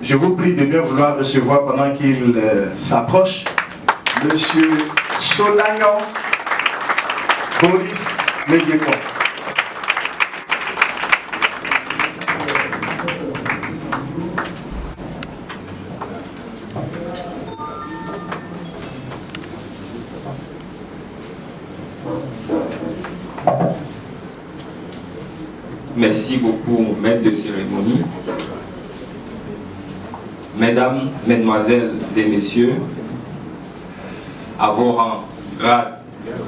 Je vous prie de bien vouloir recevoir pendant qu'il s'approche Monsieur Solagnan Boris Médiécon. Merci beaucoup, maître de cérémonie. Mesdames, Mesdemoiselles et Messieurs, à vos rangs, grades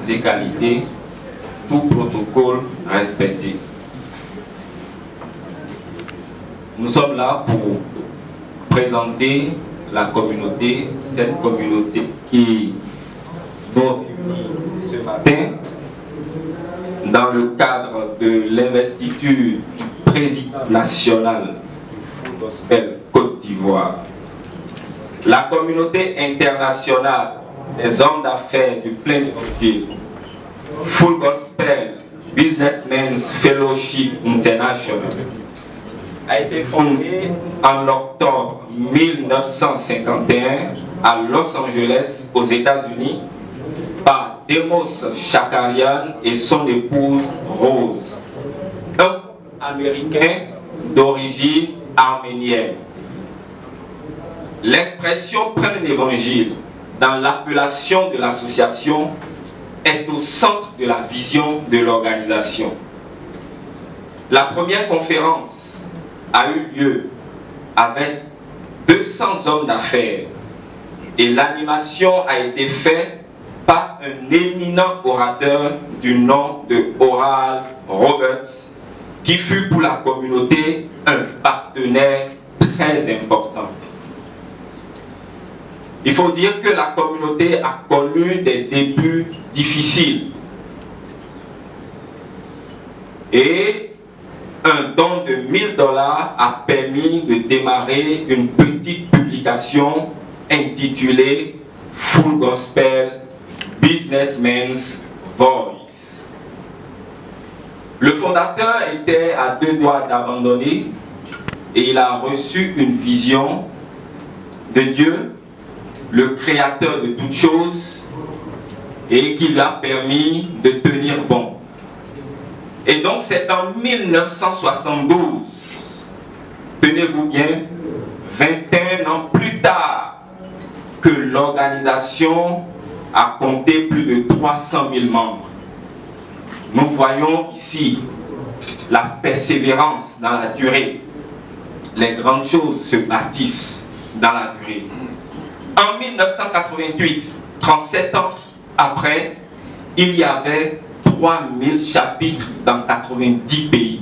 et qualités, tout protocole respecté. Nous sommes là pour présenter la communauté, cette communauté qui nous réunit ce matin dans le cadre de l'investiture du président national du Full Gospel Côte d'Ivoire. La communauté internationale des hommes d'affaires du plein évangile, Full Gospel Businessmen's Fellowship International, a été fondée en octobre 1951 à Los Angeles, aux États-Unis, par Demos Shakarian et son épouse Rose, un Américain d'origine arménienne. L'expression plein évangile dans l'appellation de l'association est au centre de la vision de l'organisation. La première conférence a eu lieu avec 200 hommes d'affaires et l'animation a été faite par un éminent orateur du nom de Oral Roberts, qui fut pour la communauté un partenaire très important. Il faut dire que la communauté a connu des débuts difficiles. Et un don de $1000 a permis de démarrer une petite publication intitulée Full Gospel Businessman's Voice. Le fondateur était à deux doigts d'abandonner et il a reçu une vision de Dieu, le créateur de toutes choses, et qui lui a permis de tenir bon. Et donc c'est en 1972, tenez-vous bien, 21 ans plus tard, que l'organisation a compté plus de 300 000 membres. Nous voyons ici la persévérance dans la durée. Les grandes choses se bâtissent dans la durée. En 1988, 37 ans après, il y avait 3000 chapitres dans 90 pays.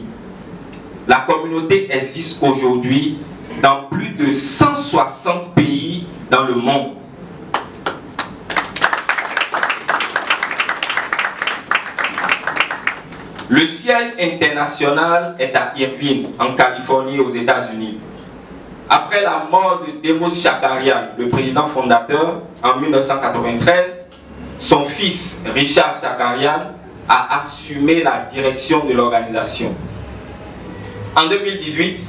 La communauté existe aujourd'hui dans plus de 160 pays dans le monde. Le siège international est à Irvine, en Californie, aux États-Unis. Après la mort de Demos Shakarian, le président fondateur, en 1993, son fils Richard Shakarian a assumé la direction de l'organisation. En 2018,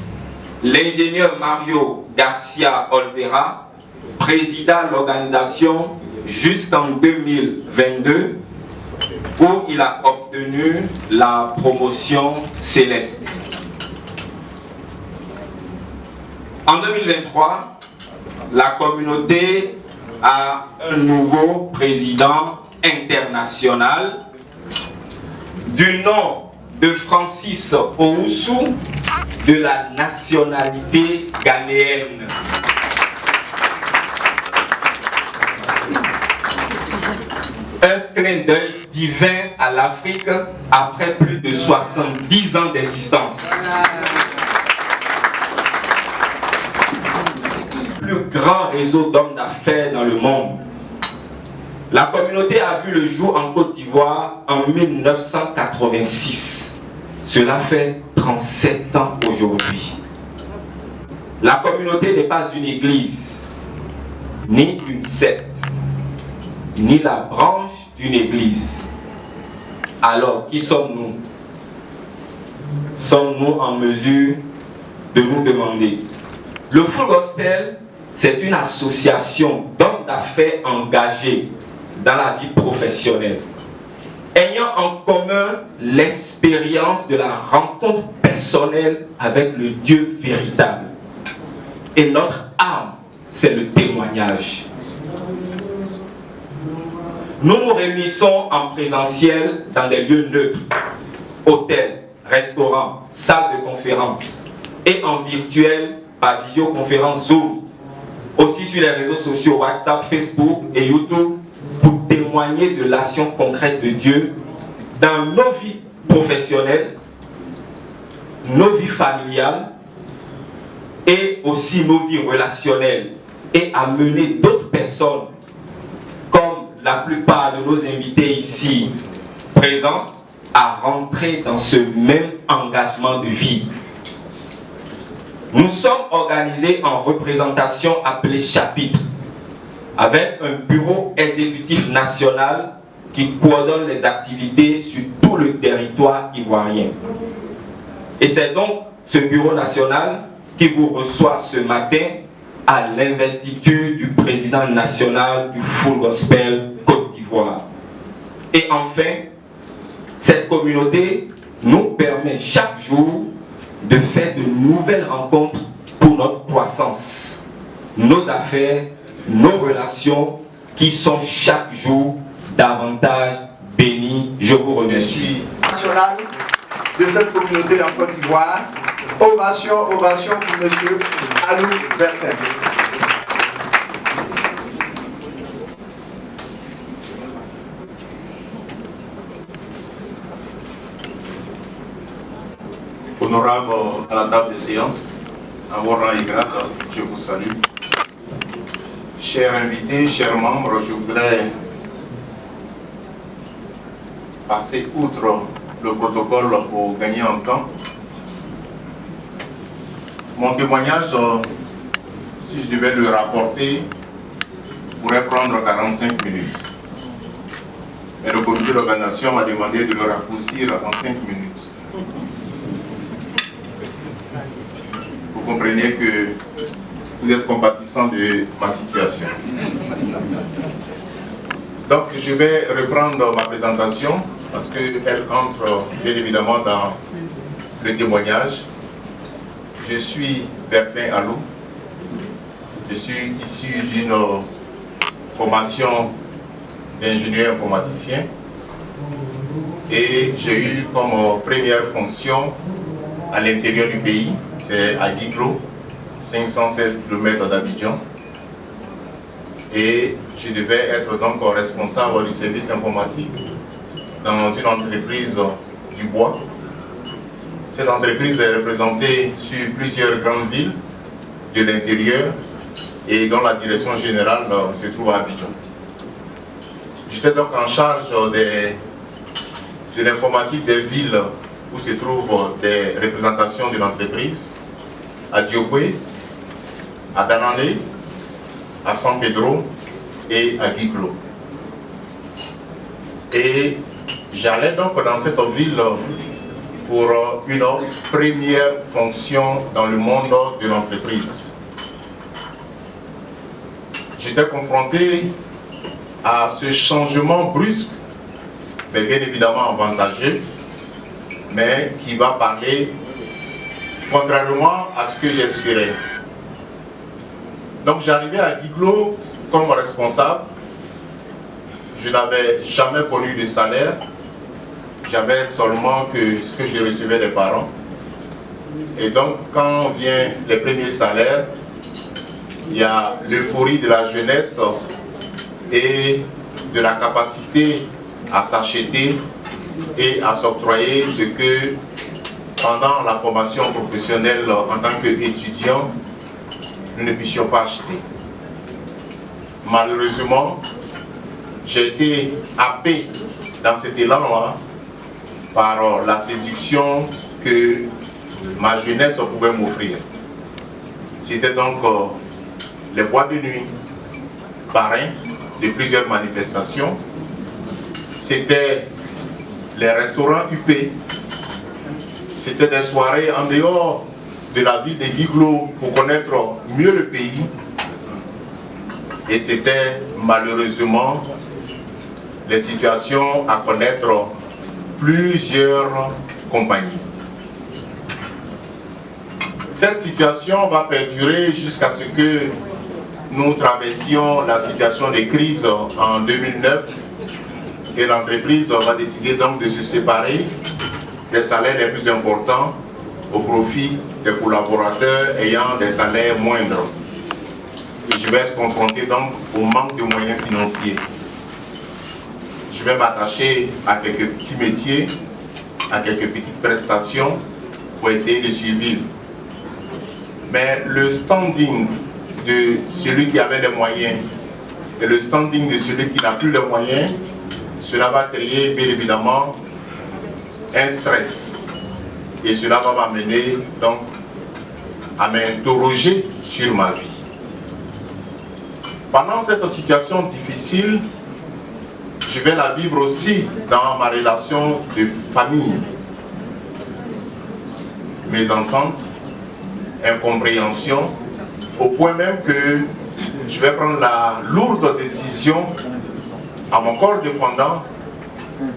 l'ingénieur Mario Garcia Olvera présida l'organisation jusqu'en 2022, où il a obtenu la promotion céleste. En 2023, la communauté a un nouveau président international du nom de Francis Owusu, de la nationalité ghanéenne. Un clin d'œil divin à l'Afrique après plus de 70 ans d'existence. Le plus grand réseau d'hommes d'affaires dans le monde. La communauté a vu le jour en Côte d'Ivoire en 1986. Cela fait 37 ans aujourd'hui. La communauté n'est pas une église, ni une secte, ni la branche d'une église. Alors, qui sommes-nous? Sommes-nous en mesure de nous demander Le Full Gospel, c'est une association d'hommes d'affaires engagés dans la vie professionnelle, ayant en commun l'expérience de la rencontre personnelle avec le Dieu véritable. Et notre âme, c'est le témoignage. Nous nous réunissons en présentiel dans des lieux neutres, hôtels, restaurants, salles de conférence, et en virtuel par visioconférence Zoom, aussi sur les réseaux sociaux WhatsApp, Facebook et YouTube, pour témoigner de l'action concrète de Dieu dans nos vies professionnelles, nos vies familiales et aussi nos vies relationnelles, et amener d'autres personnes, comme la plupart de nos invités ici présents, à rentrer dans ce même engagement de vie. Nous sommes organisés en représentation appelée chapitre, avec un bureau exécutif national qui coordonne les activités sur tout le territoire ivoirien. Et c'est donc ce bureau national qui vous reçoit ce matin à l'investiture du président national du Full Gospel Côte d'Ivoire. Et enfin, cette communauté nous permet chaque jour de faire de nouvelles rencontres pour notre croissance, nos affaires, nos relations qui sont chaque jour davantage bénies. Je vous remercie. National de cette communauté en Côte d'Ivoire. Ovation, ovation pour M. Alou Bertin. Honorable à la table de séance, à vos rangs et grades, je vous salue. Chers invités, chers membres, je voudrais passer outre le protocole pour gagner en temps. Mon témoignage, si je devais le rapporter, pourrait prendre 45 minutes. Mais le comité d'organisation m'a demandé de le raccourcir en 5 minutes. Vous comprenez que vous êtes compatissant de ma situation. Donc je vais reprendre ma présentation parce qu'elle entre bien évidemment dans le témoignage. Je suis Bertin Alou. Je suis issu d'une formation d'ingénieur informaticien et j'ai eu comme première fonction à l'intérieur du pays, c'est à Guiglo, 516 km d'Abidjan. Et je devais être donc responsable du service informatique dans une entreprise du bois. Cette entreprise est représentée sur plusieurs grandes villes de l'intérieur et dont la direction générale se trouve à Abidjan. J'étais donc en charge de l'informatique des villes où se trouvent des représentations de l'entreprise, à Diopé, à Dananlé, à San Pedro et à Guiglo. Et j'allais donc dans cette ville pour une première fonction dans le monde de l'entreprise. J'étais confronté à ce changement brusque, mais bien évidemment avantageux, mais qui va parler contrairement à ce que j'espérais. Donc j'arrivais à Guiglo comme responsable. Je n'avais jamais connu de salaire. J'avais seulement que ce que je recevais des parents. Et donc quand vient les premiers salaires, il y a l'euphorie de la jeunesse et de la capacité à s'acheter et à s'octroyer ce que pendant la formation professionnelle en tant qu'étudiant, nous ne puissions pas acheter. Malheureusement, j'ai été happé dans cet élan-là par la séduction que ma jeunesse pouvait m'offrir. C'était donc les boîtes de nuit, parrains de plusieurs manifestations. C'était les restaurants UP. C'était des soirées en dehors de la ville de Guiglo pour connaître mieux le pays. Et c'était malheureusement les situations à connaître plusieurs compagnies. Cette situation va perdurer jusqu'à ce que nous traversions la situation de crise en 2009 et l'entreprise va décider donc de se séparer des salaires les plus importants au profit des collaborateurs ayant des salaires moindres. Et je vais être confronté donc au manque de moyens financiers. Je vais m'attacher à quelques petits métiers, à quelques petites prestations pour essayer de survivre. Mais le standing de celui qui avait les moyens et le standing de celui qui n'a plus les moyens, cela va créer bien évidemment un stress. Et cela va m'amener donc à m'interroger sur ma vie. Pendant cette situation difficile, je vais la vivre aussi dans ma relation de famille. Mésentente, incompréhension, au point même que je vais prendre la lourde décision à mon corps défendant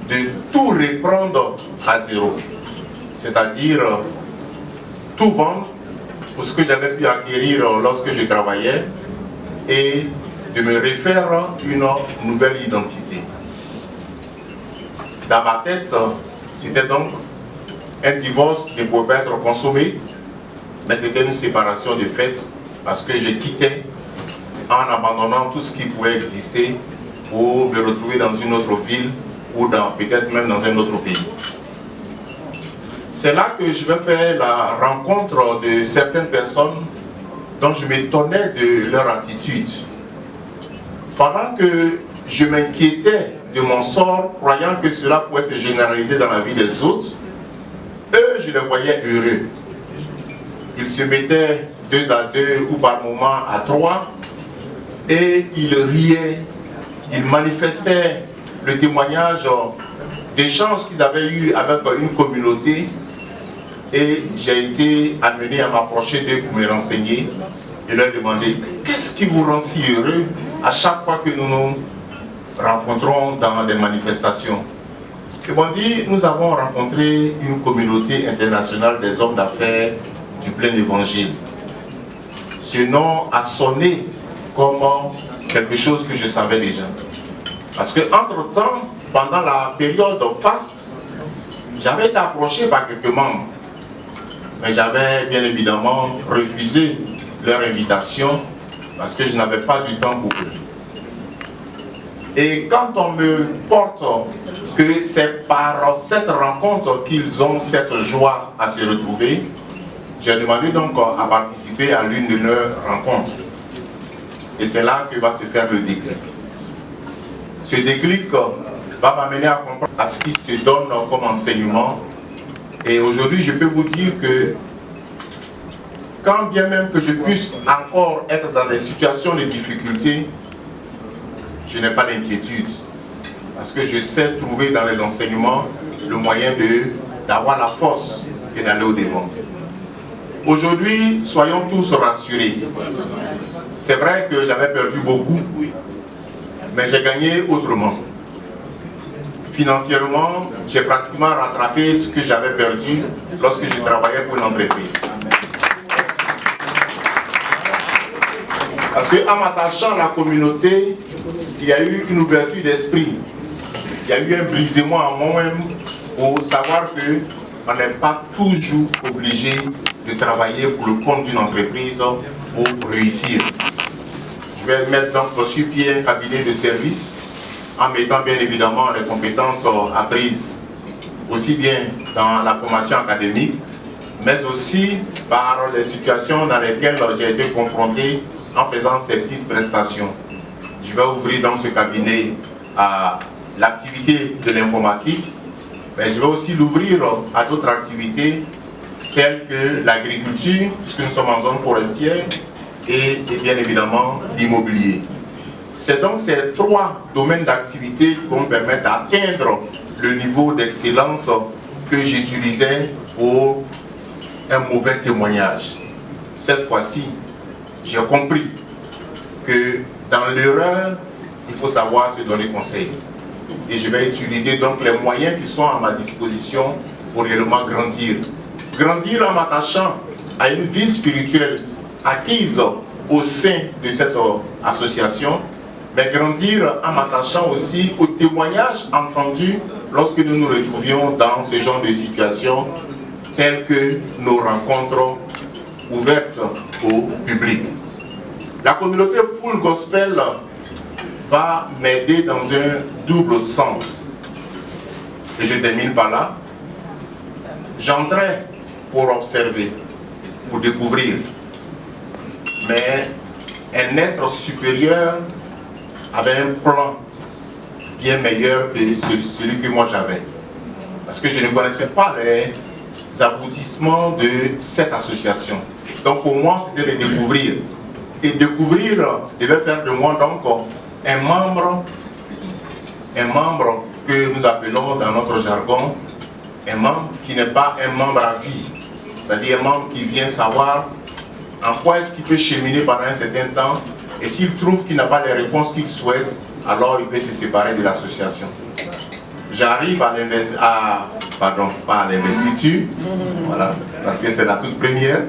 de tout reprendre à zéro. C'est-à-dire tout vendre pour ce que j'avais pu acquérir lorsque je travaillais et de me refaire une nouvelle identité. Dans ma tête, c'était donc un divorce qui ne pouvait pas être consommé, mais c'était une séparation de fait parce que je quittais en abandonnant tout ce qui pouvait exister pour me retrouver dans une autre ville ou peut-être même dans un autre pays. C'est là que je vais faire la rencontre de certaines personnes dont je m'étonnais de leur attitude. Pendant que je m'inquiétais de mon sort, croyant que cela pouvait se généraliser dans la vie des autres, eux, je les voyais heureux. Ils se mettaient 2 à 2 ou par moment à 3 et ils riaient, ils manifestaient le témoignage d'échanges qu'ils avaient eu avec une communauté. Et j'ai été amené à m'approcher d'eux pour me renseigner et leur demander qu'est-ce qui vous rend si heureux à chaque fois que nous nous rencontrons dans des manifestations. Ils m'ont dit, nous avons rencontré une communauté internationale des hommes d'affaires du plein évangile. Ce nom a sonné comme quelque chose que je savais déjà. Parce que entre-temps, pendant la période faste, j'avais été approché par quelques membres. Mais j'avais bien évidemment refusé leur invitation parce que je n'avais pas du temps pour eux. Et quand on me porte que c'est par cette rencontre qu'ils ont cette joie à se retrouver, j'ai demandé donc à participer à l'une de leurs rencontres. Et c'est là que va se faire le déclic. Ce déclic va m'amener à comprendre à ce qui se donne comme enseignement. Et aujourd'hui, je peux vous dire que quand bien même que je puisse encore être dans des situations de difficulté, je n'ai pas d'inquiétude. Parce que je sais trouver dans les enseignements le moyen d'avoir la force et d'aller au-devant. Aujourd'hui, soyons tous rassurés. C'est vrai que j'avais perdu beaucoup, mais j'ai gagné autrement. Financièrement, j'ai pratiquement rattrapé ce que j'avais perdu lorsque je travaillais pour une entreprise. Parce qu'en m'attachant à la communauté, il y a eu une ouverture d'esprit. Il y a eu un brisement en moi-même pour savoir qu'on n'est pas toujours obligé de travailler pour le compte d'une entreprise pour réussir. Je vais mettre donc sur pied un cabinet de service en mettant bien évidemment les compétences apprises, aussi bien dans la formation académique, mais aussi par les situations dans lesquelles j'ai été confronté en faisant ces petites prestations. Je vais ouvrir dans ce cabinet à l'activité de l'informatique, mais je vais aussi l'ouvrir à d'autres activités telles que l'agriculture, puisque nous sommes en zone forestière, et bien évidemment l'immobilier. C'est donc ces 3 domaines d'activité qui vont me permettre d'atteindre le niveau d'excellence que j'utilisais pour un mauvais témoignage. Cette fois-ci, j'ai compris que dans l'erreur, il faut savoir se donner conseil. Et je vais utiliser donc les moyens qui sont à ma disposition pour réellement grandir. Grandir en m'attachant à une vie spirituelle acquise au sein de cette association, mais grandir en m'attachant aussi aux témoignages entendus lorsque nous nous retrouvions dans ce genre de situation, telles que nos rencontres ouvertes au public. La communauté Full Gospel va m'aider dans un double sens. Et je termine par là. J'entrais pour observer, pour découvrir, mais un être supérieur avait un plan bien meilleur que celui que moi j'avais. Parce que je ne connaissais pas les aboutissements de cette association. Donc pour moi, c'était de découvrir. Et découvrir devait faire de moi donc un membre que nous appelons dans notre jargon, un membre qui n'est pas un membre à vie. C'est-à-dire un membre qui vient savoir en quoi est-ce qu'il peut cheminer pendant un certain temps, et s'il trouve qu'il n'a pas les réponses qu'il souhaite, alors il peut se séparer de l'association. J'arrive à l'investiture, pas à l'investiture, voilà, parce que c'est la toute première.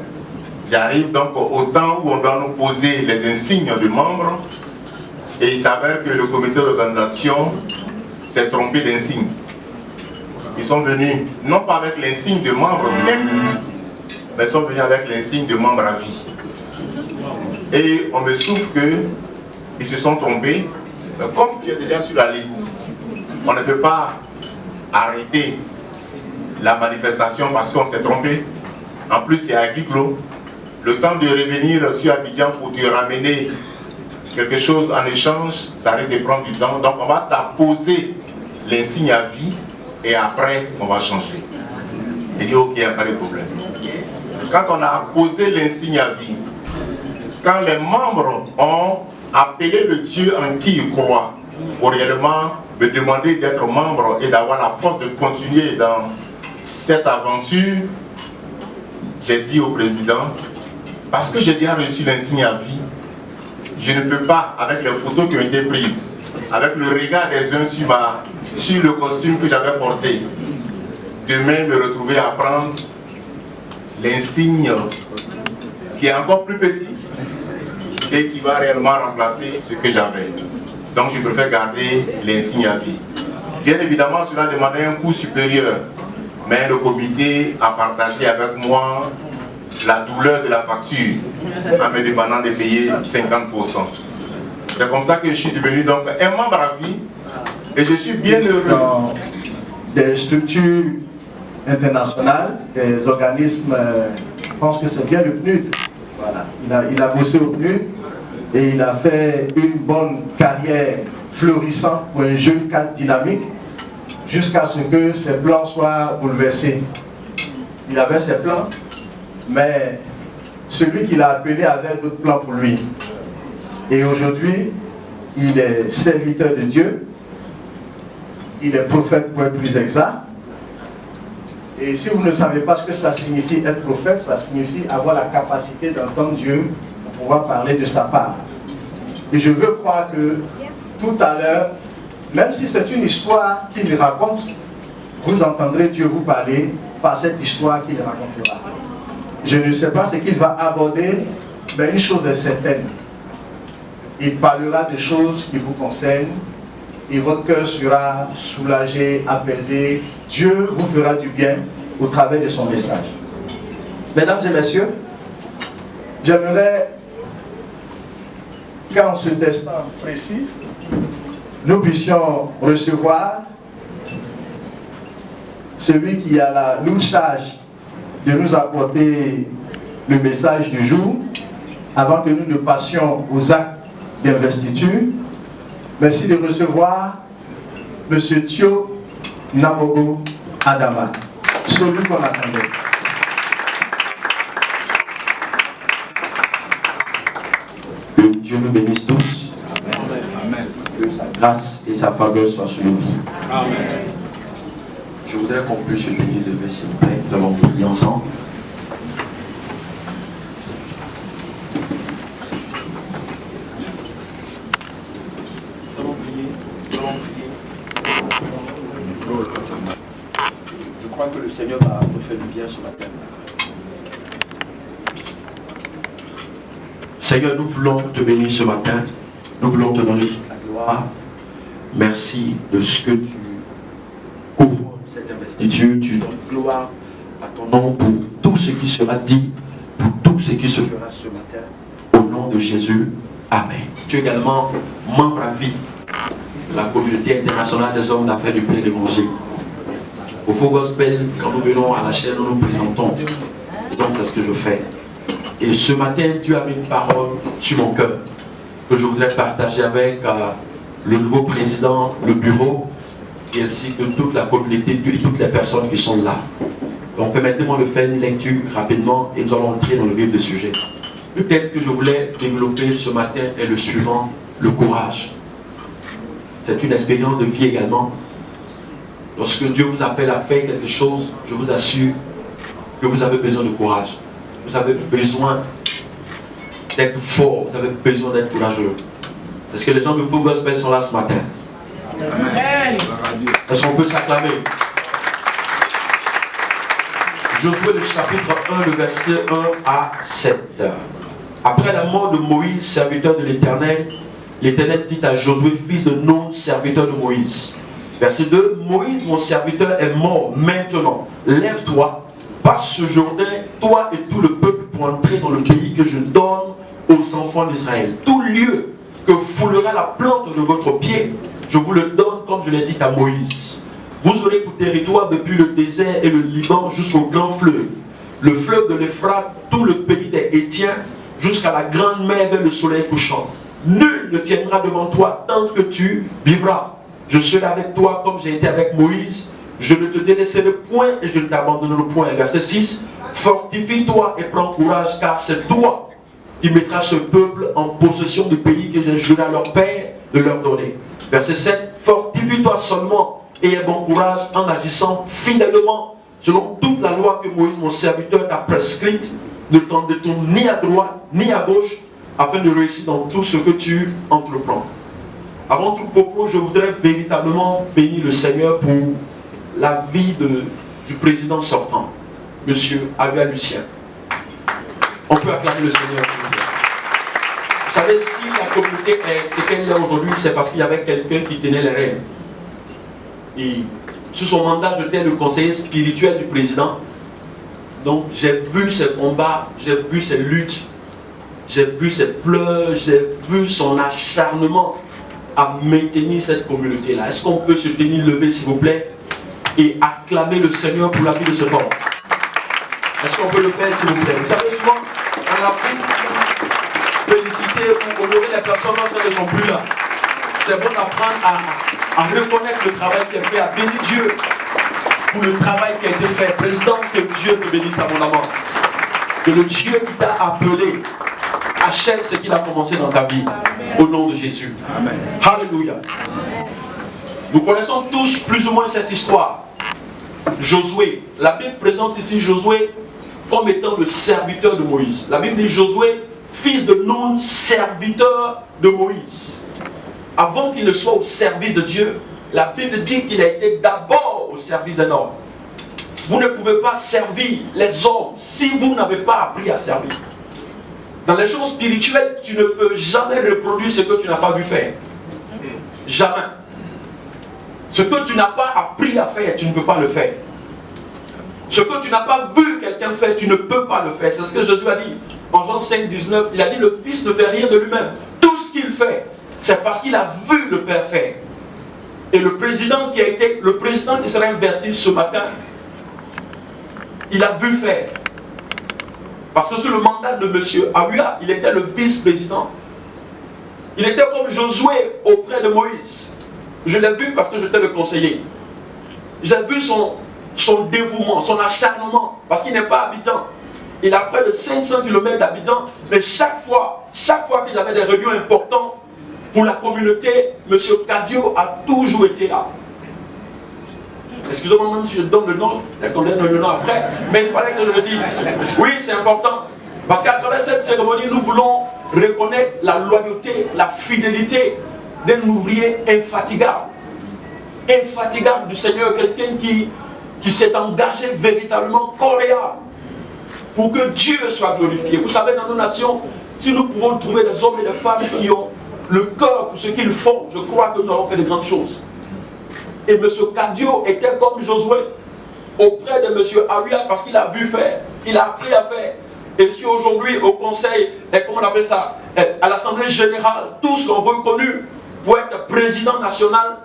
J'arrive donc au temps où on doit nous poser les insignes de membres, et il s'avère que le comité d'organisation s'est trompé d'insigne. Ils sont venus, non pas avec l'insigne de membre simple, mais ils sont venus avec l'insigne de membre à vie. Et on me souffle qu'ils se sont trompés. Mais comme tu es déjà sur la liste, on ne peut pas arrêter la manifestation parce qu'on s'est trompé. En plus, c'est à huis clos. Le temps de revenir sur Abidjan pour te ramener quelque chose en échange, ça risque de prendre du temps. Donc on va t'apposer l'insigne à vie et après on va changer. Et dit ok, il n'y a pas de problème. Quand on a posé l'insigne à vie, quand les membres ont appelé le Dieu en qui ils croient pour réellement me demander d'être membre et d'avoir la force de continuer dans cette aventure, j'ai dit au président, parce que j'ai déjà reçu l'insigne à vie, je ne peux pas, avec les photos qui ont été prises, avec le regard des uns sur le costume que j'avais porté, demain me retrouver à prendre l'insigne qui est encore plus petit et qui va réellement remplacer ce que j'avais. Donc je préfère garder l'insigne à vie. Bien évidemment, cela demandait un coût supérieur, mais le comité a partagé avec moi la douleur de la facture en me demandant de payer 50%. C'est comme ça que je suis devenu donc un membre à vie et je suis bien heureux. Dans des structures internationales, des organismes, je pense que c'est bien le PNUD. Voilà. Il a bossé au PNUD et il a fait une bonne carrière florissante pour un jeune cadre dynamique jusqu'à ce que ses plans soient bouleversés. Il avait ses plans, mais celui qui l'a appelé avait d'autres plans pour lui. Et aujourd'hui, il est serviteur de Dieu, il est prophète pour être plus exact. Et si vous ne savez pas ce que ça signifie être prophète, ça signifie avoir la capacité d'entendre Dieu pour pouvoir parler de sa part. Et je veux croire que tout à l'heure, même si c'est une histoire qu'il raconte, vous entendrez Dieu vous parler par cette histoire qu'il racontera. Je ne sais pas ce qu'il va aborder, mais une chose est certaine. Il parlera des choses qui vous concernent et votre cœur sera soulagé, apaisé. Dieu vous fera du bien au travers de son message. Mesdames et messieurs, j'aimerais qu'en ce instant précis, nous puissions recevoir celui qui a la lourde charge de nous apporter le message du jour, avant que nous ne passions aux actes d'investiture. Merci de recevoir M. Thio Namogo Adama, celui qu'on attendait. Que Dieu nous bénisse tous. Amen. Que sa grâce et sa faveur soient sur nous. Amen. Je voudrais qu'on puisse se bénir de s'il vous plaît, nous allons prier ensemble. Seigneur va nous faire du bien ce matin. Seigneur, nous voulons te bénir ce matin. Nous voulons te donner la gloire. Merci de ce que tu couvres cette investiture. Tu donnes gloire à ton nom pour tout ce qui sera dit, pour tout ce qui se fera ce matin. Au nom de Jésus. Amen. Tu es également membre à vie de la communauté internationale des hommes d'affaires du plein d'évangile. Au Faux Gospel, quand nous venons à la chaîne, nous nous présentons. Et donc c'est ce que je fais. Et ce matin, Dieu a mis une parole sur mon cœur que je voudrais partager avec le nouveau président, le bureau, et ainsi que toute la communauté et toutes les personnes qui sont là. Donc permettez-moi de faire une lecture rapidement et nous allons entrer dans le vif du sujet. Le thème que je voulais développer ce matin est le suivant, le courage. C'est une expérience de vie également. Lorsque Dieu vous appelle à faire quelque chose, je vous assure que vous avez besoin de courage. Vous avez besoin d'être fort, vous avez besoin d'être courageux. Est-ce que les gens de Faux Gospel sont là ce matin? Amen. Est-ce qu'on peut s'acclamer? Josué le chapitre 1, le verset 1 à 7. Après la mort de Moïse, serviteur de l'Éternel, l'Éternel dit à Josué, fils de Nun, serviteur de Moïse. Verset 2, Moïse, mon serviteur, est mort. Maintenant, lève-toi, passe ce Jourdain, toi et tout le peuple, pour entrer dans le pays que je donne aux enfants d'Israël. Tout lieu que foulera la plante de votre pied, je vous le donne comme je l'ai dit à Moïse. Vous aurez pour territoire depuis le désert et le Liban jusqu'au grand fleuve, le fleuve de l'Euphrate, tout le pays des Hétiens, jusqu'à la grande mer vers le soleil couchant. Nul ne tiendra devant toi tant que tu vivras. Je serai avec toi comme j'ai été avec Moïse. Je ne te délaisserai point et je ne t'abandonnerai point. Verset 6. Fortifie-toi et prends courage, car c'est toi qui mettras ce peuple en possession du pays que j'ai juré à leur père de leur donner. Verset 7. Fortifie-toi seulement et aie bon courage en agissant fidèlement selon toute la loi que Moïse, mon serviteur, t'a prescrite. Ne t'en détourne ni à droite ni à gauche, afin de réussir dans tout ce que tu entreprends. Avant tout propos, je voudrais véritablement bénir le Seigneur pour la vie du président sortant, M. Abia Lucien. On peut acclamer le Seigneur. Vous savez, si la communauté est ce qu'elle est aujourd'hui, c'est parce qu'il y avait quelqu'un qui tenait les rênes. Et sous son mandat, j'étais le conseiller spirituel du président. Donc j'ai vu ses combats, j'ai vu ses luttes, j'ai vu ses pleurs, j'ai vu son acharnement à maintenir cette communauté-là. Est-ce qu'on peut se tenir levé, s'il vous plaît, et acclamer le Seigneur pour la vie de ce homme? Est-ce qu'on peut le faire, s'il vous plaît? Vous savez, souvent, on a pu féliciter ou honorer les personnes qui ne sont plus là. C'est bon d'apprendre à reconnaître le travail qui est fait, à bénir Dieu pour le travail qui a été fait. Président, que Dieu te bénisse abondamment. Que le Dieu qui t'a appelé achève ce qu'il a commencé dans ta vie. Amen. Au nom de Jésus. Amen. Alléluia. Nous connaissons tous plus ou moins cette histoire. Josué. La Bible présente ici Josué comme étant le serviteur de Moïse. La Bible dit Josué, fils de Nun, serviteur de Moïse. Avant qu'il ne soit au service de Dieu, la Bible dit qu'il a été d'abord au service d'un homme. Vous ne pouvez pas servir les hommes si vous n'avez pas appris à servir. Dans les choses spirituelles, tu ne peux jamais reproduire ce que tu n'as pas vu faire. Jamais. Ce que tu n'as pas appris à faire, tu ne peux pas le faire. Ce que tu n'as pas vu quelqu'un faire, tu ne peux pas le faire. C'est ce que Jésus a dit en Jean 5, 19. Il a dit, le Fils ne fait rien de lui-même. Tout ce qu'il fait, c'est parce qu'il a vu le Père faire. Et le président qui sera investi ce matin, il a vu faire. Parce que sous le mandat de M. Abia, il était le vice-président. Il était comme Josué auprès de Moïse. Je l'ai vu parce que j'étais le conseiller. J'ai vu son dévouement, son acharnement, parce qu'il n'est pas habitant. Il a près de 500 km d'habitants, mais chaque fois qu'il y avait des réunions importantes pour la communauté, M. Kadio a toujours été là. Excusez-moi même si je donne le nom, je donne le nom après, mais il fallait que je le dise. Oui, c'est important. Parce qu'à travers cette cérémonie, nous voulons reconnaître la loyauté, la fidélité d'un ouvrier infatigable. Infatigable du Seigneur, quelqu'un qui qui s'est engagé véritablement corps et âme pour que Dieu soit glorifié. Vous savez, dans nos nations, si nous pouvons trouver des hommes et des femmes qui ont le cœur pour ce qu'ils font, je crois que nous avons fait de grandes choses. Et M. Cadio était comme Josué auprès de M. Ariel parce qu'il a vu faire, il a appris à faire. Et si aujourd'hui au conseil, comment on appelle ça, à l'Assemblée générale, tous l'ont reconnu pour être président national,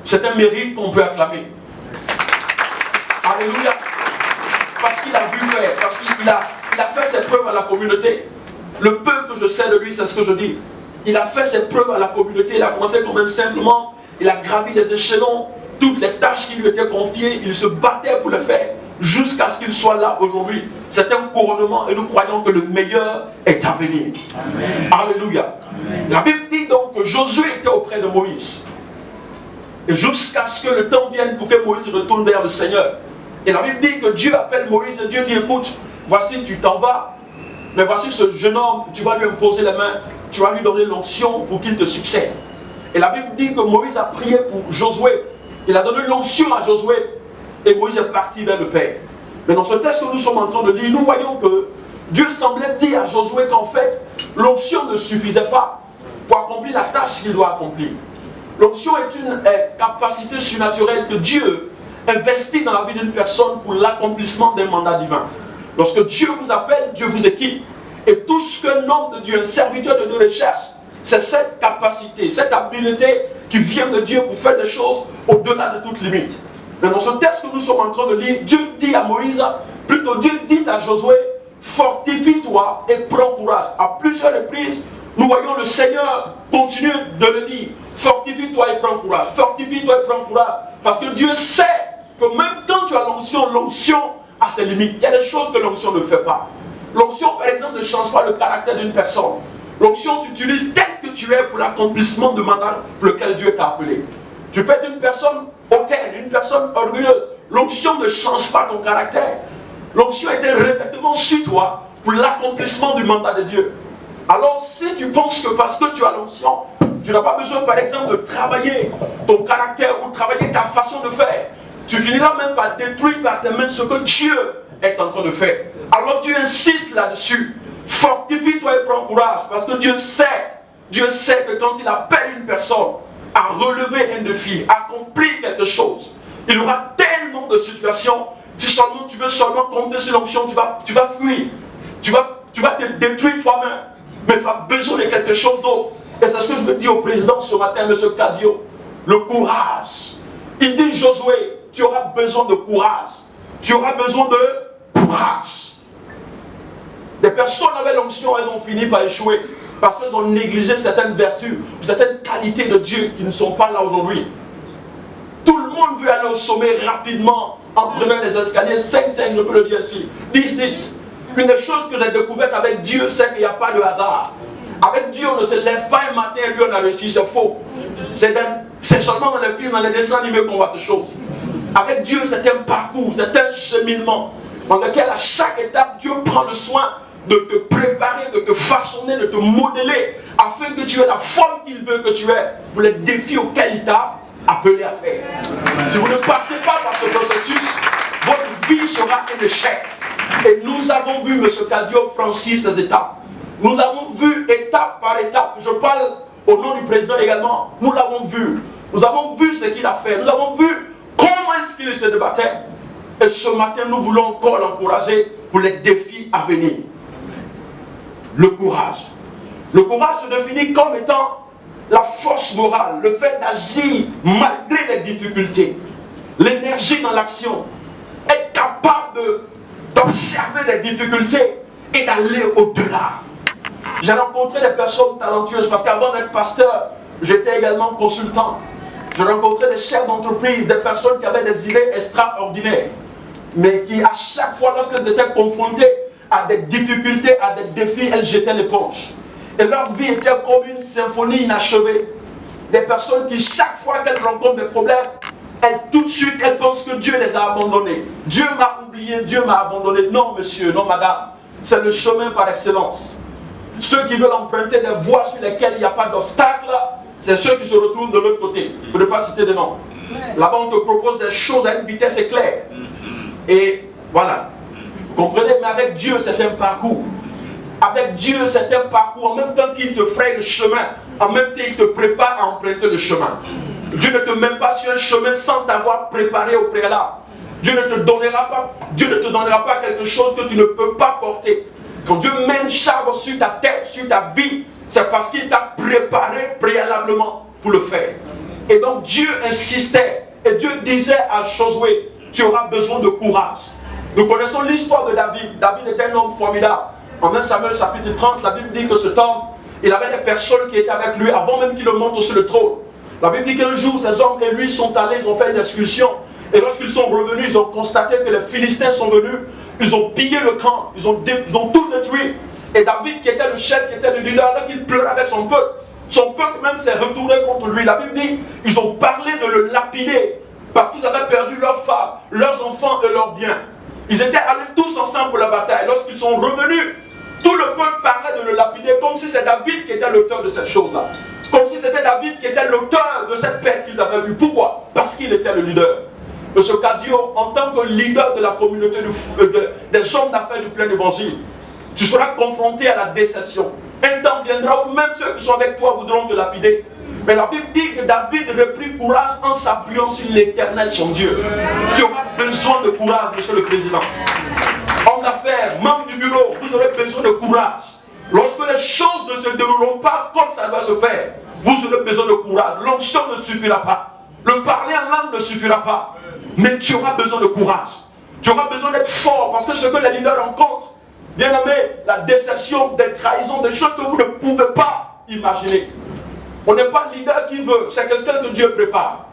c'est un mérite qu'on peut acclamer. Alléluia. Parce qu'il a vu faire, parce qu'il a fait ses preuves à la communauté. Le peu que je sais de lui, c'est ce que je dis. Il a fait ses preuves à la communauté, il a commencé quand même simplement, il a gravi les échelons, toutes les tâches qui lui étaient confiées, il se battait pour le faire, jusqu'à ce qu'il soit là aujourd'hui. C'est un couronnement et nous croyons que le meilleur est à venir. Amen. Alléluia. Amen. La Bible dit donc que Josué était auprès de Moïse. Et jusqu'à ce que le temps vienne pour que Moïse retourne vers le Seigneur. Et la Bible dit que Dieu appelle Moïse et Dieu dit, écoute, voici tu t'en vas, mais voici ce jeune homme, tu vas lui imposer les mains, tu vas lui donner l'onction pour qu'il te succède. Et la Bible dit que Moïse a prié pour Josué. Il a donné l'onction à Josué et Moïse est parti vers le Père. Mais dans ce texte que nous sommes en train de lire, nous voyons que Dieu semblait dire à Josué qu'en fait, l'onction ne suffisait pas pour accomplir la tâche qu'il doit accomplir. L'onction est une capacité surnaturelle que Dieu investit dans la vie d'une personne pour l'accomplissement d'un mandat divin. Lorsque Dieu vous appelle, Dieu vous équipe. Et tout ce qu'un homme de Dieu, un serviteur de Dieu recherche, c'est cette capacité, cette habileté qui vient de Dieu pour faire des choses au-delà de toute limite. Mais dans ce texte que nous sommes en train de lire, Dieu dit à Moïse, plutôt Dieu dit à Josué, fortifie-toi et prends courage. À plusieurs reprises, nous voyons le Seigneur continuer de le dire, fortifie-toi et prends courage, fortifie-toi et prends courage. Parce que Dieu sait que même quand tu as l'onction, l'onction a ses limites. Il y a des choses que l'onction ne fait pas. L'onction, par exemple, ne change pas le caractère d'une personne. L'onction, tu utilises tel que tu es pour l'accomplissement de mandat pour lequel Dieu t'a appelé. Tu peux être une personne hautaine, une personne orgueilleuse. L'onction ne change pas ton caractère. L'onction était revêtement sur toi pour l'accomplissement du mandat de Dieu. Alors, si tu penses que parce que tu as l'onction, tu n'as pas besoin, par exemple, de travailler ton caractère ou travailler ta façon de faire, tu finiras même par détruire par tes mains ce que Dieu est en train de faire. Alors, Dieu insiste là-dessus. Fortifie-toi et prends courage, parce que Dieu sait que quand il appelle une personne à relever un défi, à accomplir quelque chose, il y aura tellement de situations. Si seulement tu veux seulement compter sur l'onction, tu vas fuir, tu vas te détruire toi-même, mais tu as besoin de quelque chose d'autre. Et c'est ce que je veux dire au président ce matin, M. Cadio, le courage. Il dit, Josué, tu auras besoin de courage, tu auras besoin de courage. Des personnes avec l'onction, elles ont fini par échouer parce qu'elles ont négligé certaines vertus, certaines qualités de Dieu qui ne sont pas là aujourd'hui. Tout le monde veut aller au sommet rapidement en prenant les escaliers 5-5, je peux le dire ici, 10-10. Une des choses que j'ai découvertes avec Dieu, c'est qu'il n'y a pas de hasard. Avec Dieu, on ne se lève pas un matin et puis on a réussi, c'est faux. C'est seulement dans les films, dans les dessins animés qu'on voit ces choses. Avec Dieu, c'est un parcours, c'est un cheminement dans lequel à chaque étape, Dieu prend le soin de te préparer, de te façonner, de te modeler, afin que tu aies la forme qu'il veut que tu aies pour les défis auxquels il t'a appelé à faire. Si vous ne passez pas par ce processus, votre vie sera un échec. Et nous avons vu M. Cadio franchir ces étapes. Nous l'avons vu étape par étape. Je parle au nom du président également. Nous l'avons vu. Nous avons vu ce qu'il a fait. Nous avons vu comment est-ce qu'il se débattait. Et ce matin, nous voulons encore l'encourager pour les défis à venir. Le courage. Le courage se définit comme étant la force morale, le fait d'agir malgré les difficultés, l'énergie dans l'action, être capable d'observer les difficultés et d'aller au-delà. J'ai rencontré des personnes talentueuses parce qu'avant d'être pasteur, j'étais également consultant. J'ai rencontré des chefs d'entreprise, des personnes qui avaient des idées extraordinaires, mais qui à chaque fois lorsqu'elles étaient confrontées à des difficultés, à des défis, elles jetaient l'éponge. Et leur vie était comme une symphonie inachevée. Des personnes qui chaque fois qu'elles rencontrent des problèmes, tout de suite elles pensent que Dieu les a abandonnés. Dieu m'a oublié, Dieu m'a abandonné. Non monsieur, non madame, c'est le chemin par excellence. Ceux qui veulent emprunter des voies sur lesquelles il n'y a pas d'obstacle, c'est ceux qui se retrouvent de l'autre côté. Pour ne pas citer des noms. Là-bas, on te propose des choses à une vitesse éclair. Et voilà. Vous comprenez? Mais avec Dieu, c'est un parcours. Avec Dieu, c'est un parcours. En même temps qu'il te fraye le chemin, en même temps, il te prépare à emprunter le chemin. Dieu ne te mène pas sur un chemin sans t'avoir préparé au préalable. Dieu ne te donnera pas quelque chose que tu ne peux pas porter. Quand Dieu mène charge sur ta tête, sur ta vie, c'est parce qu'il t'a préparé préalablement pour le faire. Et donc Dieu insistait, et Dieu disait à Josué, tu auras besoin de courage. Nous connaissons l'histoire de David. David était un homme formidable. En 1 Samuel chapitre 30, la Bible dit que cet homme, il avait des personnes qui étaient avec lui avant même qu'il ne monte sur le trône. La Bible dit qu'un jour, ces hommes et lui sont allés, ils ont fait une excursion. Et lorsqu'ils sont revenus, ils ont constaté que les Philistins sont venus. Ils ont pillé le camp, ils ont tout détruit. Et David, qui était le chef, qui était le leader, là qu'il pleurait avec son peuple même s'est retourné contre lui. La Bible dit, ils ont parlé de le lapider parce qu'ils avaient perdu leurs femmes, leurs enfants et leurs biens. Ils étaient allés tous ensemble pour la bataille. Lorsqu'ils sont revenus, tout le peuple parlait de le lapider comme si c'est David qui était l'auteur de cette chose-là. Comme si c'était David qui était l'auteur de cette pète qu'ils avaient vue. Pourquoi? Parce qu'il était le leader. Monsieur Cadio, en tant que leader de la communauté des hommes d'affaires du plein évangile, tu seras confronté à la déception. Un temps viendra où même ceux qui sont avec toi voudront te lapider. Mais la Bible dit que David reprit courage en s'appuyant sur l'Éternel, son Dieu. Tu auras besoin de courage, monsieur le président. Homme d'affaires, membre du bureau, vous aurez besoin de courage. Lorsque les choses ne se dérouleront pas comme ça doit se faire, vous aurez besoin de courage. L'onction ne suffira pas. Le parler en langue ne suffira pas. Mais tu auras besoin de courage. Tu auras besoin d'être fort parce que ce que les leaders rencontrent, bien aimé, la déception, des trahisons, des choses que vous ne pouvez pas imaginer. On n'est pas le leader qui veut, c'est quelqu'un que Dieu prépare.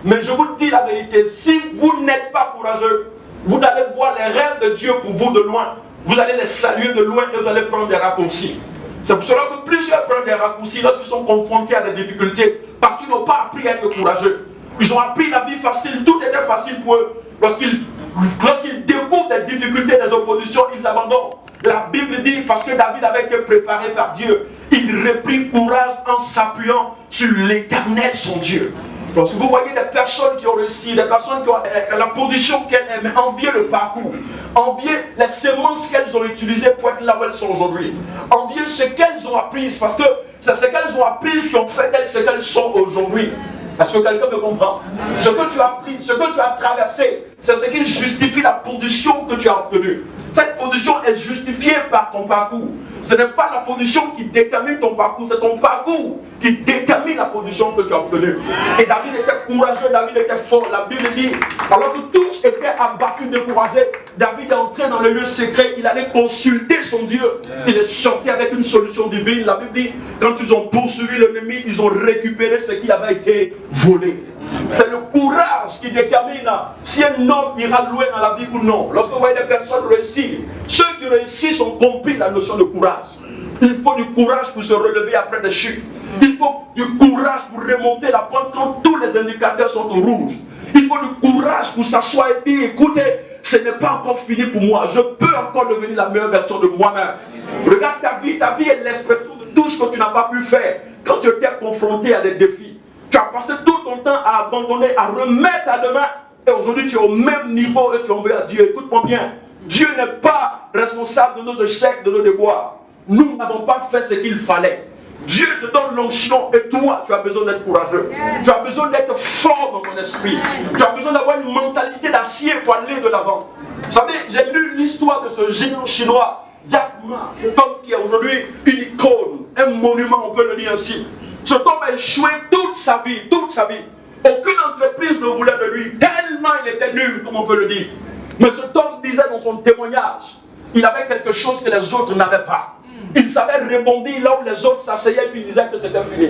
Mais je vous dis la vérité, si vous n'êtes pas courageux, vous allez voir les rêves de Dieu pour vous de loin. Vous allez les saluer de loin et vous allez prendre des raccourcis. C'est pour cela que plusieurs prennent des raccourcis lorsqu'ils sont confrontés à des difficultés, parce qu'ils n'ont pas appris à être courageux. Ils ont appris la vie facile, tout était facile pour eux. Lorsqu'ils découvrent des difficultés, des oppositions, ils abandonnent. La Bible dit, parce que David avait été préparé par Dieu, il reprit courage en s'appuyant sur l'Éternel, son Dieu. Lorsque vous voyez des personnes qui ont réussi, des personnes qui ont la position qu'elles aiment, envier le parcours, envier les semences qu'elles ont utilisées pour être là où elles sont aujourd'hui, envier ce qu'elles ont appris, parce que c'est ce qu'elles ont appris qui ont fait d'elles ce qu'elles sont aujourd'hui. Est-ce que quelqu'un me comprend? Ce que tu as appris, ce que tu as traversé, c'est ce qui justifie la position que tu as obtenue. Cette position est justifiée par ton parcours. Ce n'est pas la position qui détermine ton parcours, c'est ton parcours qui détermine la position que tu as obtenue. Et David était courageux, David était fort. La Bible dit, alors que tous étaient abattus, découragés, David est entré dans le lieu secret, il allait consulter son Dieu. Il est sorti avec une solution divine. La Bible dit, quand ils ont poursuivi l'ennemi, ils ont récupéré ce qui avait été volé. C'est le courage qui détermine si un homme ira loin dans la vie ou non. Lorsque vous voyez des personnes réussir, ceux qui réussissent ont compris la notion de courage. Il faut du courage pour se relever après des chutes. Il faut du courage pour remonter la pente quand tous les indicateurs sont au rouge. Il faut du courage pour s'asseoir et dire, écoutez, ce n'est pas encore fini pour moi. Je peux encore devenir la meilleure version de moi-même. Regarde ta vie est l'expression de tout ce que tu n'as pas pu faire quand tu étais confronté à des défis. Tu as passé tout ton temps à abandonner, à remettre à demain. Et aujourd'hui, tu es au même niveau et tu en veux à Dieu. Écoute-moi bien. Dieu n'est pas responsable de nos échecs, de nos déboires. Nous n'avons pas fait ce qu'il fallait. Dieu te donne l'onction et toi, tu as besoin d'être courageux. Tu as besoin d'être fort dans ton esprit. Tu as besoin d'avoir une mentalité d'acier pour aller de l'avant. Vous savez, j'ai lu l'histoire de ce géant chinois, Jack Ma, cet homme qui est aujourd'hui une icône, un monument, on peut le dire ainsi. Cet homme a échoué toute sa vie, toute sa vie. Aucune entreprise ne voulait de lui, tellement il était nul, comme on peut le dire. Mais cet homme disait dans son témoignage, il avait quelque chose que les autres n'avaient pas. Il savait rebondir là où les autres s'asseyaient et puis disaient que c'était fini.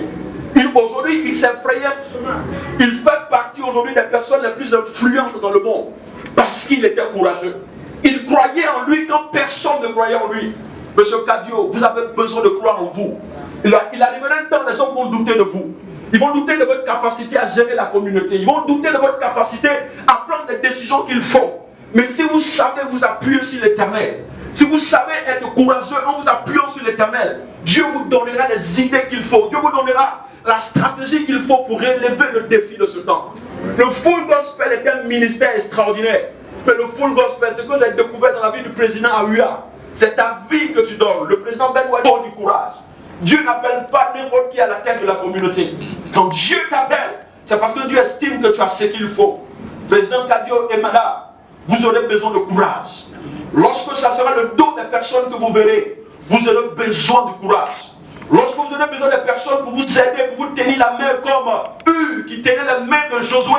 Aujourd'hui, il s'est frayé un chemin. Il fait partie aujourd'hui des personnes les plus influentes dans le monde parce qu'il était courageux. Il croyait en lui quand personne ne croyait en lui. Monsieur Cadio, vous avez besoin de croire en vous. Il arrivera un temps, les hommes vont douter de vous. Ils vont douter de votre capacité à gérer la communauté. Ils vont douter de votre capacité à prendre des décisions qu'il faut. Mais si vous savez vous appuyer sur l'Éternel, si vous savez être courageux en vous appuyant sur l'Éternel, Dieu vous donnera les idées qu'il faut. Dieu vous donnera la stratégie qu'il faut pour relever le défi de ce temps. Le full gospel est un ministère extraordinaire. Mais le full gospel, ce que j'ai découvert dans la vie du président Aoua, c'est ta vie que tu donnes. Le président Ben donne du courage. Dieu n'appelle pas n'importe qui à la tête de la communauté. Quand Dieu t'appelle, c'est parce que Dieu estime que tu as ce qu'il faut. Président Kadio et madame, vous aurez besoin de courage. Lorsque ça sera le dos des personnes que vous verrez, vous aurez besoin de courage. Lorsque vous aurez besoin de personnes pour vous aider, pour vous tenir la main comme Hur qui tenait la main de Josué,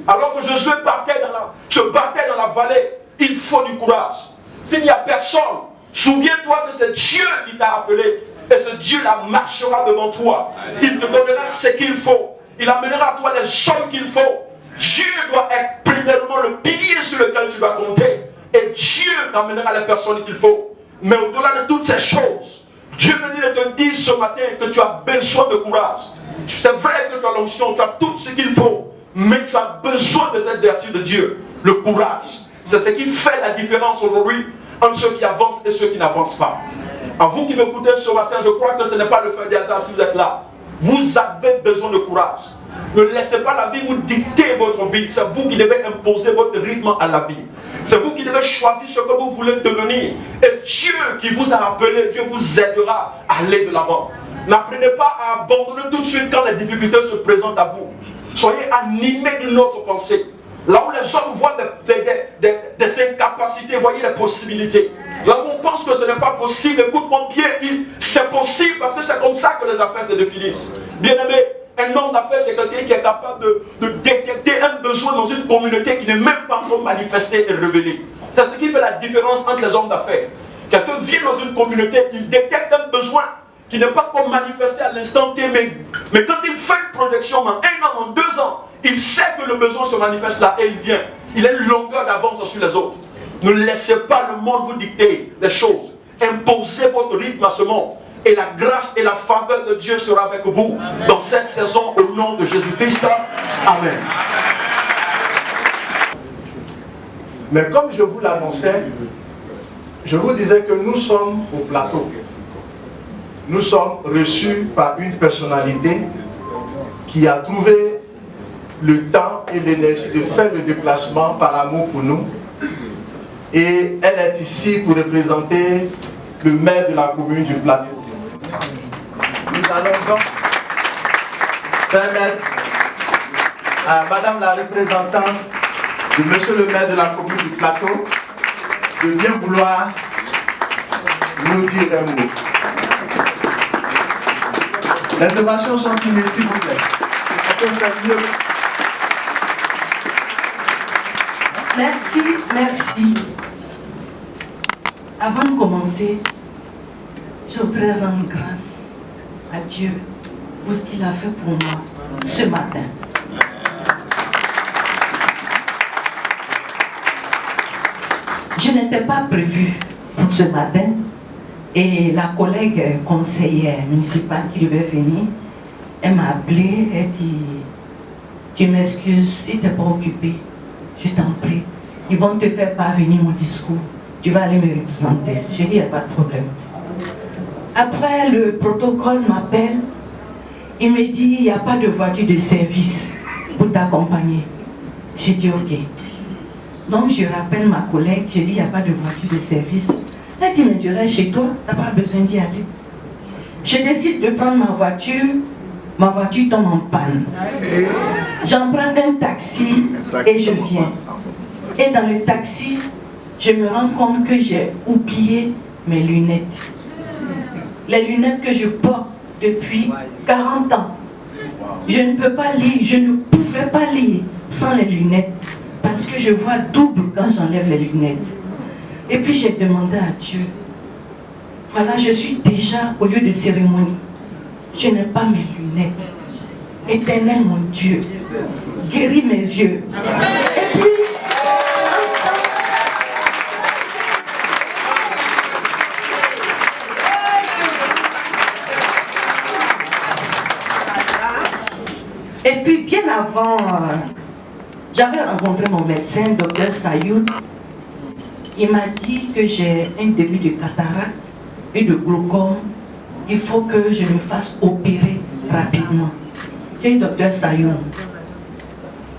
alors que Josué se battait dans la vallée, il faut du courage. S'il n'y a personne, souviens-toi que c'est Dieu qui t'a appelé. Et ce Dieu-là marchera devant toi. Il te donnera ce qu'il faut. Il amènera à toi les hommes qu'il faut. Dieu doit être premièrement le pilier sur lequel tu dois compter. Et Dieu t'amènera les personnes qu'il faut. Mais au-delà de toutes ces choses, Dieu me dit de te dire ce matin que tu as besoin de courage. C'est vrai que tu as l'onction, tu as tout ce qu'il faut. Mais tu as besoin de cette vertu de Dieu. Le courage. C'est ce qui fait la différence aujourd'hui entre ceux qui avancent et ceux qui n'avancent pas. À vous qui m'écoutez ce matin, je crois que ce n'est pas le fait du hasard si vous êtes là. Vous avez besoin de courage. Ne laissez pas la vie vous dicter votre vie. C'est vous qui devez imposer votre rythme à la vie. C'est vous qui devez choisir ce que vous voulez devenir. Et Dieu qui vous a appelé, Dieu vous aidera à aller de l'avant. N'apprenez pas à abandonner tout de suite quand les difficultés se présentent à vous. Soyez animés d'une autre pensée. Là où les hommes voient des incapacités, voyez les possibilités. Là où on pense que ce n'est pas possible, écoute-moi bien, c'est possible parce que c'est comme ça que les affaires se définissent. Bien aimé, un homme d'affaires, c'est quelqu'un qui est capable de détecter un besoin dans une communauté qui n'est même pas encore manifesté et révélé. C'est ce qui fait la différence entre les hommes d'affaires. Quelqu'un vient dans une communauté, il détecte un besoin qui n'est pas encore manifesté à l'instant T, mais quand il fait une projection dans 1 an, dans 2 ans, il sait que le besoin se manifeste là et il vient. Il a une longueur d'avance sur les autres. Ne laissez pas le monde vous dicter les choses. Imposez votre rythme à ce monde. Et la grâce et la faveur de Dieu sera avec vous dans cette saison au nom de Jésus-Christ. Amen. Mais comme je vous l'annonçais, je vous disais que nous sommes au plateau. Nous sommes reçus par une personnalité qui a trouvé le temps et l'énergie de faire le déplacement par amour pour nous. Et elle est ici pour représenter le maire de la commune du Plateau. Nous allons donc permettre à Madame la représentante de Monsieur le maire de la commune du Plateau de bien vouloir nous dire un mot. Les ovations sont finies, s'il vous plaît. On peut faire mieux. Merci, merci. Avant de commencer, je voudrais rendre grâce à Dieu pour ce qu'il a fait pour moi ce matin. Je n'étais pas prévue pour ce matin et la collègue conseillère municipale qui devait venir, elle m'a appelé, elle dit, tu m'excuses si tu n'es pas occupée. Je t'en prie, ils vont te faire parvenir mon discours. Tu vas aller me représenter. J'ai dit, il n'y a pas de problème. Après, le protocole m'appelle. Il me dit, il n'y a pas de voiture de service pour t'accompagner. J'ai dit, ok. Donc, je rappelle ma collègue. J'ai dit, il n'y a pas de voiture de service. Elle dit, mais tu restes chez toi, tu n'as pas besoin d'y aller. Je décide de prendre ma voiture tombe en panne. J'emprunte un taxi et je viens. Et dans le taxi, je me rends compte que j'ai oublié mes lunettes. Les lunettes que je porte depuis 40 ans. Je ne peux pas lire, je ne pouvais pas lire sans les lunettes. Parce que je vois double quand j'enlève les lunettes. Et puis j'ai demandé à Dieu, voilà, je suis déjà au lieu de cérémonie. Je n'ai pas mes lunettes. Éternel mon Dieu, guéris mes yeux. Et puis, bien avant, j'avais rencontré mon médecin, Dr Sayoud. Il m'a dit que j'ai un début de cataracte et de glaucome. Il faut que je me fasse opérer rapidement. J'ai dit, docteur Sayoun,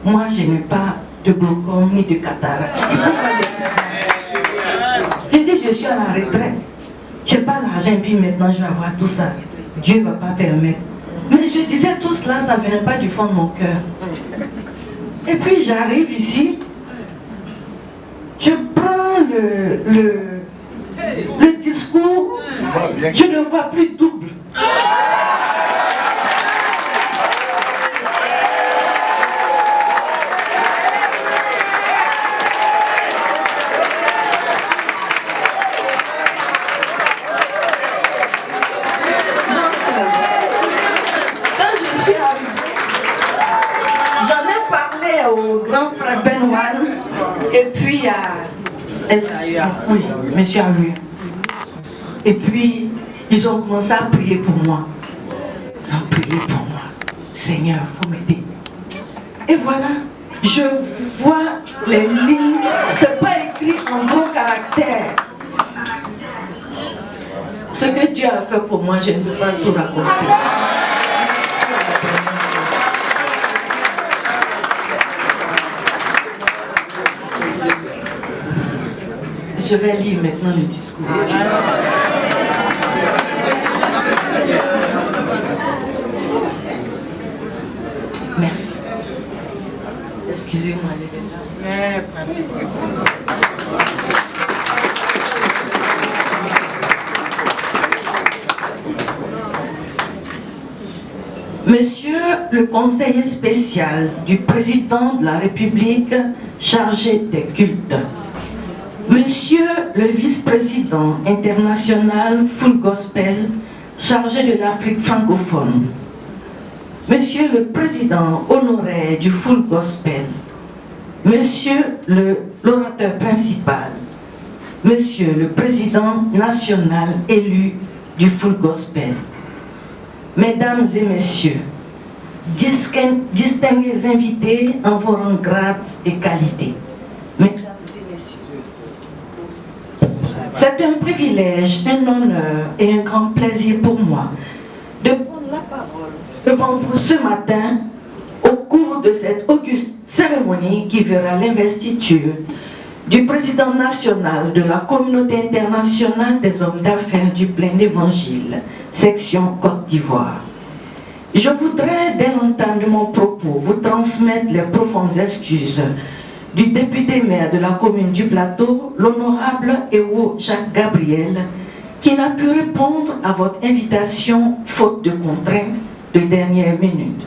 moi je n'ai pas de glaucome ni de cataracte. J'ai dit, je suis à la retraite. Je n'ai pas l'argent, puis maintenant je vais avoir tout ça. Dieu ne va pas permettre. Mais je disais tout cela, ça ne venait pas du fond de mon cœur. Et puis j'arrive ici, je prends le discours, je ne vois plus double. Au grand frère Benoît et puis à oui, monsieur Aru. Et puis ils ont commencé à prier pour moi. Ils ont prié pour moi. Seigneur, faut m'aider. Et voilà, je vois les lignes, c'est pas écrit en gros caractère. Ce que Dieu a fait pour moi, je ne sais pas tout raconter. Je vais lire maintenant le discours. Merci. Excusez-moi les gars. Monsieur le conseiller spécial du président de la République chargé des cultes, Monsieur le vice-président international Full Gospel chargé de l'Afrique francophone, Monsieur le président honoraire du Full Gospel, Monsieur l'orateur principal, Monsieur le président national élu du Full Gospel, Mesdames et Messieurs, distingués invités en vos rangs, grades et qualités, c'est un privilège, un honneur et un grand plaisir pour moi de prendre la parole devant vous ce matin au cours de cette auguste cérémonie qui verra l'investiture du président national de la communauté internationale des hommes d'affaires du plein évangile, section Côte d'Ivoire. Je voudrais, dès l'entame de mon propos, vous transmettre les profondes excuses du député maire de la commune du Plateau, l'honorable Ewo Jacques Gabriel, qui n'a pu répondre à votre invitation faute de contraintes de dernière minute.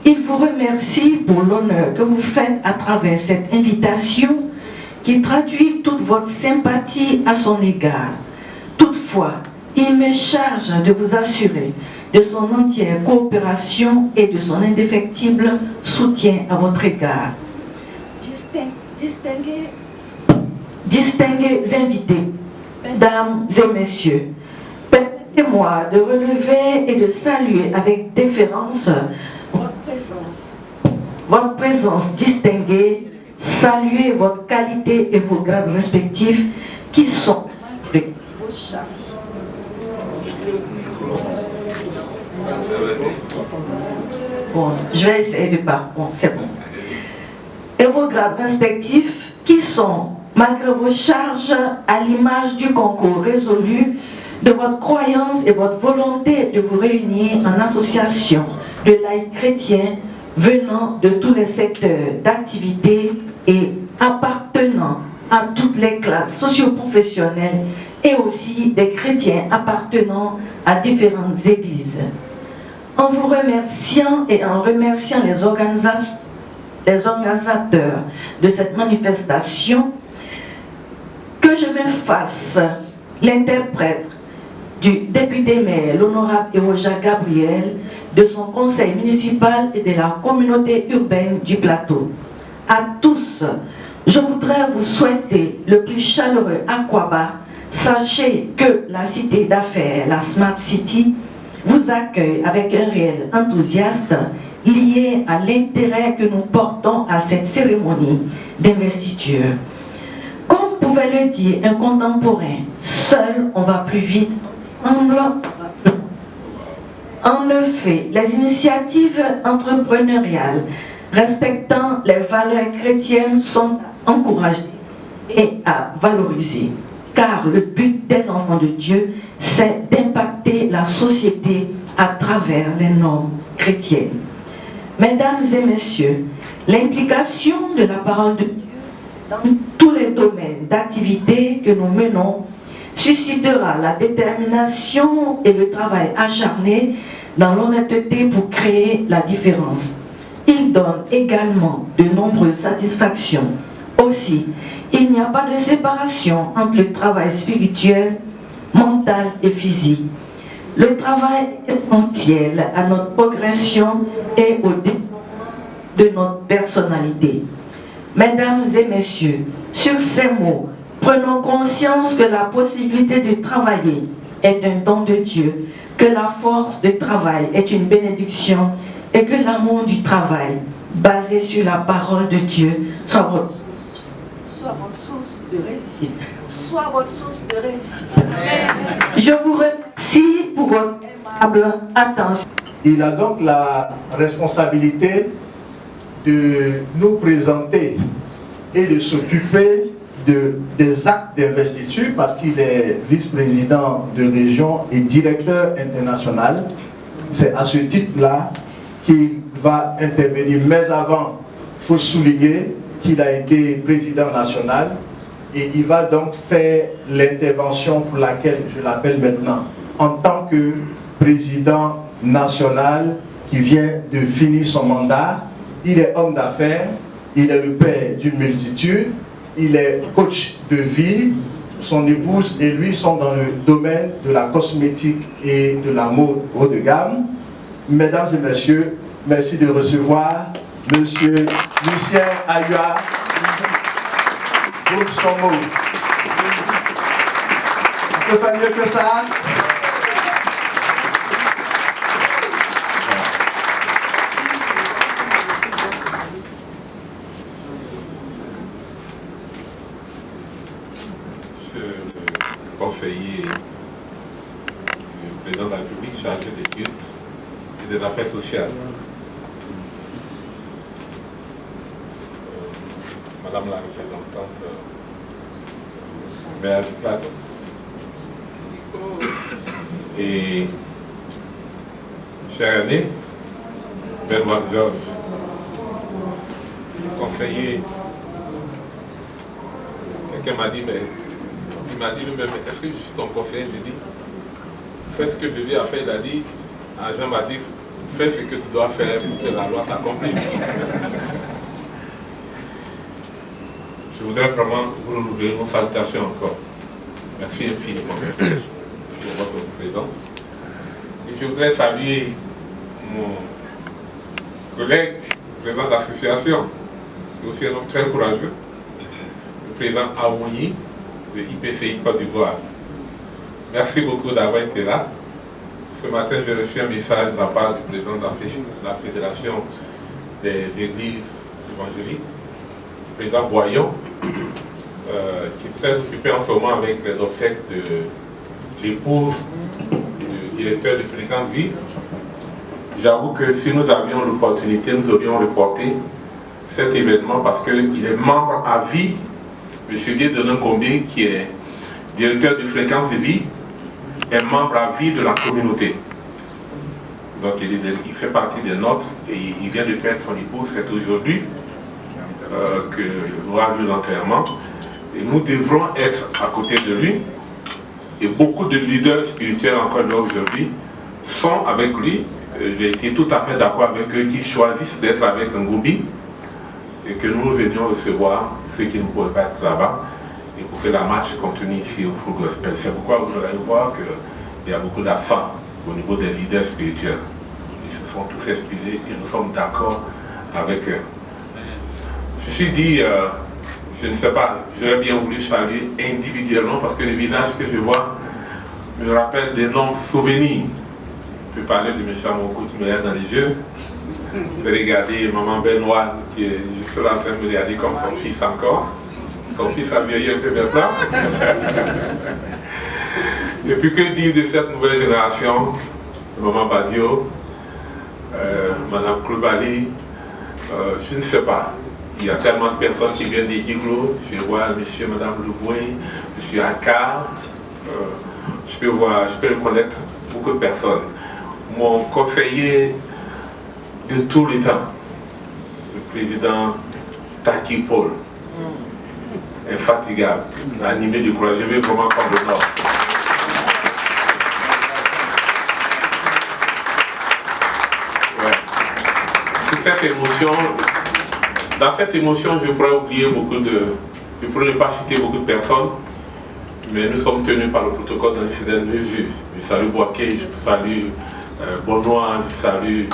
Il vous remercie pour l'honneur que vous faites à travers cette invitation qui traduit toute votre sympathie à son égard. Toutefois, il me charge de vous assurer de son entière coopération et de son indéfectible soutien à votre égard. Distingués invités, mesdames et messieurs, permettez-moi de relever et de saluer avec déférence votre présence distinguée, saluer votre qualité et vos grades respectifs qui sont vos charges. Bon, je vais essayer de pas. Bon, c'est bon. Et vos grades respectifs qui sont, malgré vos charges, à l'image du concours résolu de votre croyance et votre volonté de vous réunir en association de laïcs chrétiens venant de tous les secteurs d'activité et appartenant à toutes les classes socio-professionnelles et aussi des chrétiens appartenant à différentes églises. En vous remerciant et en remerciant les organisateurs de cette manifestation, que je me fasse l'interprète du député maire, l'honorable Ewo Jacques Gabriel, de son conseil municipal et de la communauté urbaine du Plateau. À tous, je voudrais vous souhaiter le plus chaleureux Akwaba. Sachez que la cité d'affaires, la Smart City, vous accueille avec un réel enthousiasme lié à l'intérêt que nous portons à cette cérémonie d'investiture. Comme pouvait le dire un contemporain, seul on va plus vite, ensemble. En effet, les initiatives entrepreneuriales respectant les valeurs chrétiennes sont encouragées et à valoriser, car le but des enfants de Dieu, c'est d'impacter la société à travers les normes chrétiennes. Mesdames et messieurs, l'implication de la parole de Dieu dans tous les domaines d'activité que nous menons suscitera la détermination et le travail acharné dans l'honnêteté pour créer la différence. Il donne également de nombreuses satisfactions. Aussi, il n'y a pas de séparation entre le travail spirituel, mental et physique. Le travail est essentiel à notre progression et au développement de notre personnalité. Mesdames et messieurs, sur ces mots, prenons conscience que la possibilité de travailler est un don de Dieu, que la force de travail est une bénédiction et que l'amour du travail, basé sur la parole de Dieu, soit votre source de réussite. Soit votre source de réussite. Je vous remercie pour votre aimable attention. Il a donc la responsabilité de nous présenter et de s'occuper des actes d'investiture parce qu'il est vice-président de région et directeur international. C'est à ce titre-là qu'il va intervenir. Mais avant, il faut souligner qu'il a été président national et il va donc faire l'intervention pour laquelle je l'appelle maintenant en tant que président national qui vient de finir son mandat. Il est homme d'affaires, il est le père d'une multitude, il est coach de vie, son épouse et lui sont dans le domaine de la cosmétique et de la mode haut de gamme. Mesdames et messieurs, merci de recevoir Monsieur Lucien Ayua pour son mot. On peut pas mieux que ça. Conseiller du président de la République chargé des cultes et des affaires sociales. Madame la représentante maire du Plateau. Et cher aîné, Benoît Georges, conseiller, quelqu'un m'a dit, mais il m'a dit lui-même, est-ce que je suis ton conseiller? Il m'a dit, fais ce que je viens à faire. Il a dit à Jean-Baptiste, fais ce que tu dois faire pour que la loi s'accomplisse. Je voudrais vraiment vous renouveler nos salutations encore. Merci infiniment pour votre présence. Et je voudrais saluer mon collègue, président de l'association, qui est aussi un homme très courageux, le président Aouni, de IPCI Côte d'Ivoire. Merci beaucoup d'avoir été là. Ce matin, j'ai reçu un message de la part du président de la Fédération des Églises évangéliques, le président Boyon, qui est très occupé en ce moment avec les obsèques de l'épouse du directeur de Fréquence Vie. J'avoue que si nous avions l'opportunité, nous aurions reporté cet événement parce qu'il est membre à vie. M. Dieudonné Combé, qui est directeur de Fréquence de Vie, est membre à vie de la communauté. Donc il fait partie des nôtres et il vient de perdre son épouse. C'est aujourd'hui qu'il aura vu l'enterrement. Et nous devrons être à côté de lui. Et beaucoup de leaders spirituels encore là aujourd'hui sont avec lui. J'ai été tout à fait d'accord avec eux qui choisissent d'être avec un Ngoubi et que nous venions recevoir ceux qui ne pouvaient pas être là-bas et pour que la marche continue ici au Full Gospel. C'est pourquoi vous allez voir qu'il y a beaucoup d'absents au niveau des leaders spirituels. Ils se sont tous excusés et nous sommes d'accord avec eux. Ceci dit, je ne sais pas, j'aurais bien voulu saluer individuellement parce que les visages que je vois me rappellent des noms souvenirs. Je peux parler de M. Amoko qui me regarde dans les yeux. Je vais regarder maman Benoît qui est juste là en train de me regarder comme son fils encore. Son fils a vieilli un peu maintenant. Et puis que dire de cette nouvelle génération Maman Badio, Madame Kloubali, je ne sais pas. Il y a tellement de personnes qui viennent des Iglo. Je vois monsieur et madame Louboué, monsieur Akar. Je peux reconnaître beaucoup de personnes. Mon conseiller de tout le temps, le président Taki Paul, infatigable, animé de courage, je vais vraiment prendre le nord. Cette émotion, dans cette émotion, je pourrais oublier je pourrais ne pas citer beaucoup de personnes, mais nous sommes tenus par le protocole dans une certaine mesure. Je salue Boaké, je salue Bonois, je salue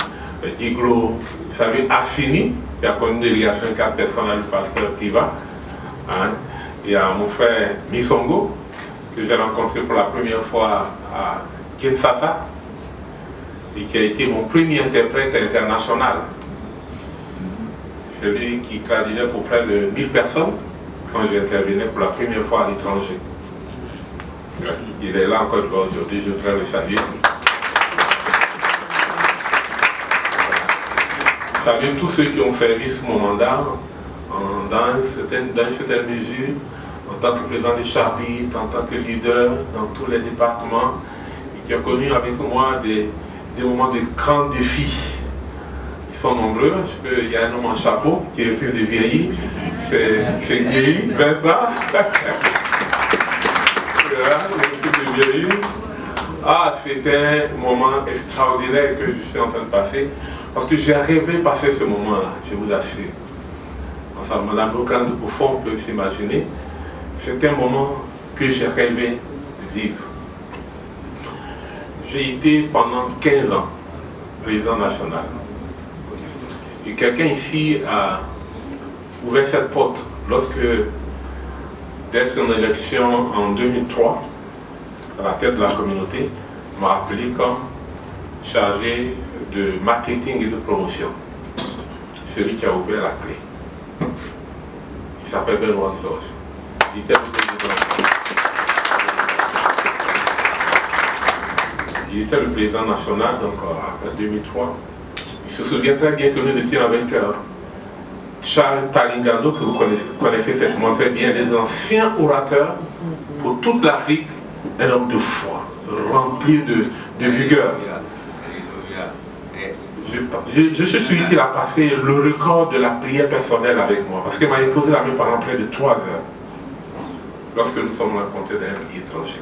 Diglo, je salue Affini, qui a connu une délégation de 4 personnes à le pasteur Kiva. Hein. Il y a mon frère Misongo, que j'ai rencontré pour la première fois à Kinshasa, et qui a été mon premier interprète international. Celui qui traduisait pour près de 1000 personnes quand j'intervenais pour la première fois à l'étranger. Il est là encore aujourd'hui, je voudrais le saluer. Saluer tous ceux qui ont servi sous mon mandat dans une certaine mesure, en tant que président des chapitres, en tant que leader dans tous les départements, et qui ont connu avec moi des moments de grands défis. Ils sont nombreux. Il y a un homme en chapeau qui est fils de vieillir, c'est Guy, Vincent. Ah, c'était un moment extraordinaire que je suis en train de passer, parce que j'ai rêvé passer ce moment-là, je vous assure. Enfin, Madame Locan, au fond, on peut s'imaginer. C'est un moment que j'ai rêvé de vivre. J'ai été pendant 15 ans président national. Et quelqu'un ici a ouvert cette porte lorsque, dès son élection en 2003, à la tête de la communauté, m'a appelé comme chargé de marketing et de promotion. Celui qui a ouvert la clé. Il s'appelle Benoît Georges. Il était le président. Il était le président national, donc après 2003. Il se souvient très bien que nous étions avec Charles Talingando, que vous connaissez certainement très bien, des anciens orateurs pour toute l'Afrique, un homme de foi, rempli de vigueur. Je suis celui qui a passé le record de la prière personnelle avec moi, parce qu'il m'a posé la main pendant près de 3 heures, lorsque nous sommes rencontrés dans un pays étranger.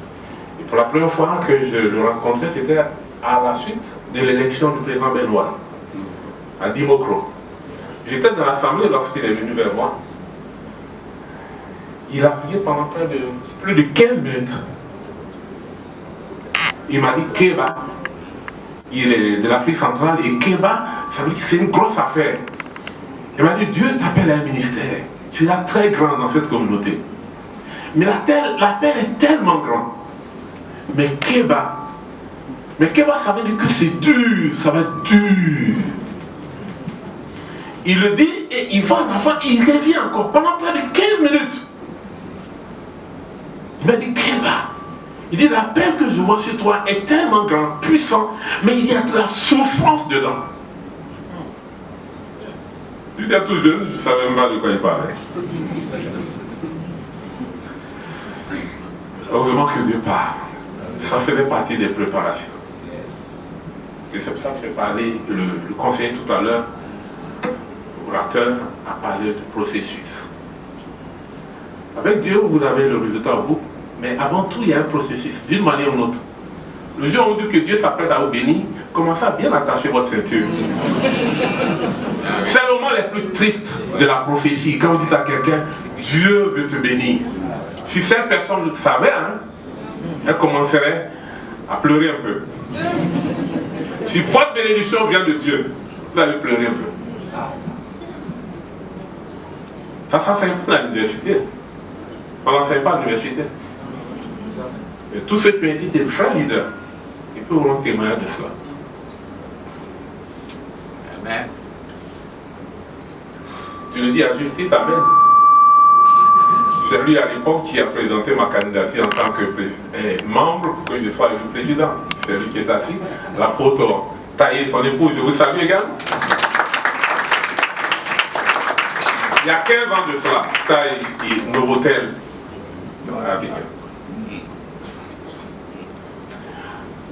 Et pour la première fois que je le rencontrais, c'était à la suite de l'élection du président Benoît, à Dimokro. J'étais dans l'assemblée lorsqu'il est venu vers moi. Il a prié pendant plus de 15 minutes. Il m'a dit Kéba, il est de l'Afrique centrale, et Kéba, ça veut dire que c'est une grosse affaire. Il m'a dit Dieu t'appelle à un ministère. Tu es très grand dans cette communauté. Mais l'appel est tellement grand. Mais Kéba, ça veut dire que c'est dur, ça va être dur. Il le dit et il va en avant, il revient encore pendant près de 15 minutes. Il m'a dit Kéba, il dit l'appel que je vois chez toi est tellement grand, puissant, mais il y a de la souffrance dedans. J'étais tout jeune, je ne savais même pas de quoi il parlait. Heureusement que Dieu parle. Ça faisait partie des préparations. Et c'est pour ça que j'ai parlé, le conseiller tout à l'heure, l'orateur a parlé du processus. Avec Dieu, vous avez le résultat au bout, mais avant tout, il y a un processus, d'une manière ou d'une autre. Le jour où on dit que Dieu s'apprête à vous bénir, commencez à bien attacher votre ceinture. C'est le moment le plus triste de la prophétie, quand vous dites à quelqu'un, Dieu veut te bénir. Si cette personne le savait, elle commencerait à pleurer un peu. Si votre bénédiction vient de Dieu, vous allez pleurer un peu. Ça c'est un peu à l'université. On n'enseigne pas à l'université. Mais tous ceux qui ont été des vrais leaders, ils peuvent rendre témoignage de cela. Amen. Tu le dis à juste titre, amen. C'est lui à l'époque qui a présenté ma candidature en tant que membre pour que je sois le président. C'est lui qui est assis. L'apôtre Taïe, son épouse, je vous salue également. Il y a 15 ans de cela, Taïe et Novotel à Abidjan.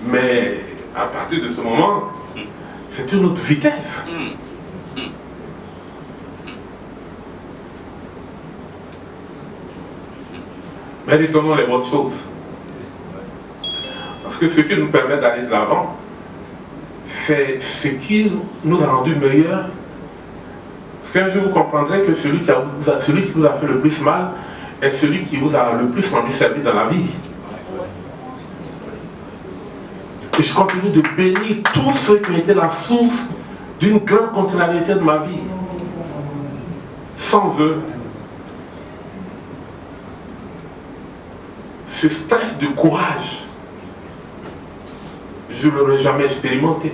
Mais à partir de ce moment, c'est une autre vitesse. Mais détournons les bonnes choses. Parce que ce qui nous permet d'aller de l'avant, c'est ce qui nous a rendus meilleurs. Parce qu'un jour vous comprendrez que celui qui vous a fait le plus mal est celui qui vous a le plus rendu service dans la vie. Et je continue de bénir tous ceux qui ont été la source d'une grande contrariété de ma vie. Sans eux, ce stress de courage, je ne l'aurais jamais expérimenté.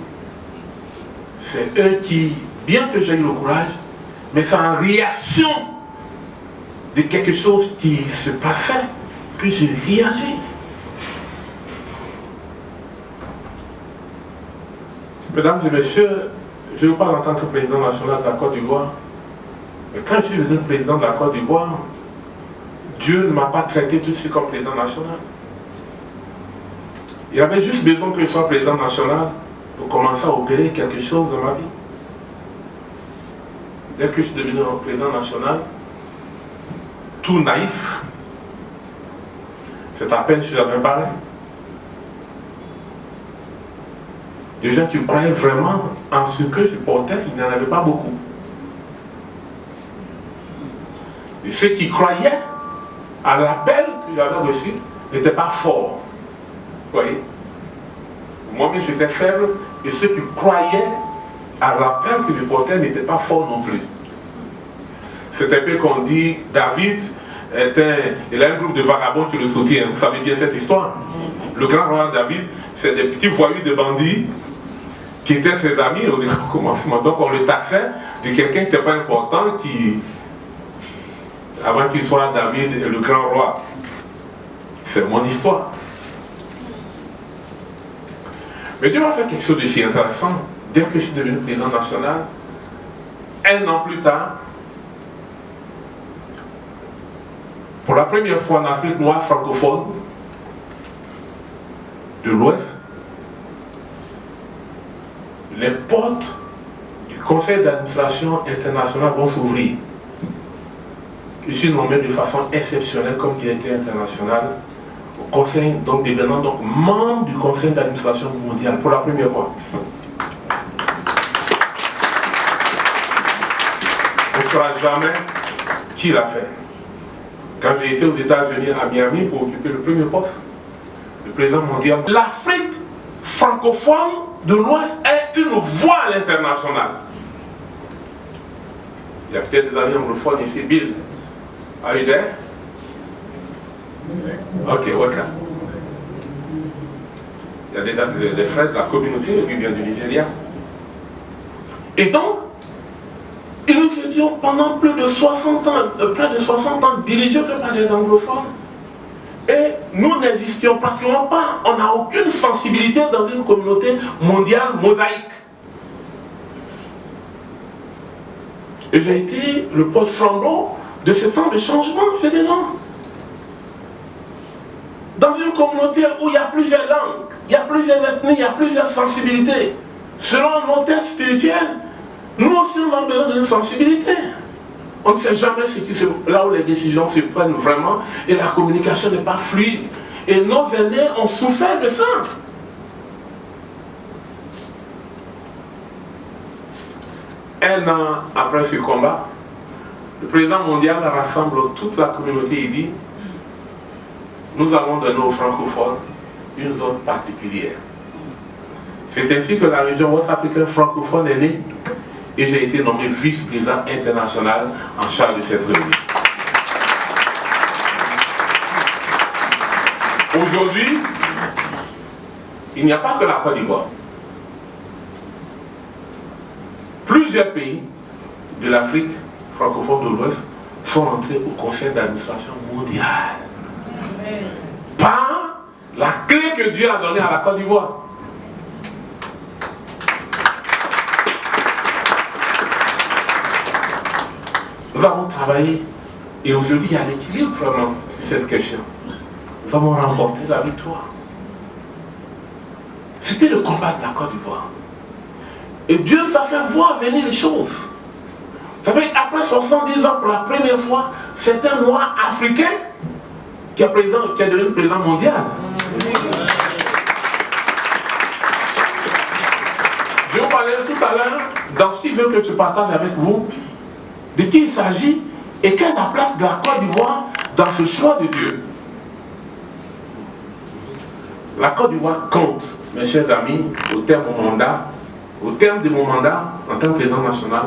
C'est eux qui, bien que j'ai eu le courage, mais c'est en réaction de quelque chose qui se passait que j'ai réagi. Mesdames et messieurs, je vous parle en tant que président national de la Côte d'Ivoire. Mais quand je suis devenu président de la Côte d'Ivoire, Dieu ne m'a pas traité tout de suite comme président national. Il avait juste besoin que je sois président national pour commencer à opérer quelque chose dans ma vie. Dès que je suis devenu un président national, tout naïf, c'est à peine si j'avais parlé. Des gens qui croyaient vraiment en ce que je portais, il n'y en avait pas beaucoup. Et ceux qui croyaient à l'appel que j'avais reçu n'étaient pas forts. Vous voyez? Moi-même j'étais faible et ceux qui croyaient à l'appel que je portais n'étaient pas forts non plus. C'est un peu qu'on dit David il a un groupe de vagabonds qui le soutient. Vous savez bien cette histoire. Le grand roi David, c'est des petits voyous de bandits qui étaient ses amis au commencement. Donc on le taxait de quelqu'un qui n'était pas important, avant qu'il soit David et le grand roi. C'est mon histoire. Mais Dieu m'a fait quelque chose de si intéressant. Dès que je suis devenu président national, 1 an plus tard, pour la première fois en Afrique noire francophone de l'Ouest, les portes du Conseil d'administration international vont s'ouvrir. Je suis nommé de façon exceptionnelle comme directeur international au Conseil, donc devenant donc membre du Conseil d'administration mondial pour la première fois. On ne saura jamais qui l'a fait. Quand j'ai été aux États-Unis à Miami pour occuper le premier poste, le président mondial, l'Afrique francophone de l'Ouest est une voix à l'international. Il y a peut-être des amis anglophones ici, Bill. Are you there? Ok, welcome. Il y a des frères de la communauté qui viennent du Nigeria. Et donc, et nous étions pendant près de 60 ans dirigés que par des anglophones. Et nous n'existions pratiquement pas. On n'a aucune sensibilité dans une communauté mondiale mosaïque. Et j'ai été le porte-flambeau de ce temps de changement, je dis non. Dans une communauté où il y a plusieurs langues, il y a plusieurs ethnies, il y a plusieurs sensibilités, selon nos tests spirituels, nous aussi nous avons besoin d'une sensibilité. On ne sait jamais là où les décisions se prennent vraiment et la communication n'est pas fluide. Et nos aînés ont souffert de ça. Un an après ce combat, le président mondial rassemble toute la communauté et dit: nous avons donné aux francophones une zone particulière. C'est ainsi que la région ouest-africaine francophone est née et j'ai été nommé vice-président international en charge de cette réunion. Aujourd'hui, il n'y a pas que la Côte d'Ivoire. Plusieurs pays de l'Afrique francophone de l'Ouest sont entrés au conseil d'administration mondial. Par la clé que Dieu a donnée à la Côte d'Ivoire. Nous avons travaillé et aujourd'hui il y a l'équilibre vraiment sur cette question. Nous avons remporté la victoire. C'était le combat de la Côte d'Ivoire. Et Dieu nous a fait voir venir les choses. Vous savez, après 70 ans, pour la première fois, c'est un noir africain qui est devenu président mondial. Je vous parlais tout à l'heure, dans ce qu'il veut que je partage avec vous, de qui il s'agit et quelle est la place de la Côte d'Ivoire dans ce choix de Dieu. La Côte d'Ivoire compte, mes chers amis, au terme de mon mandat en tant que président national,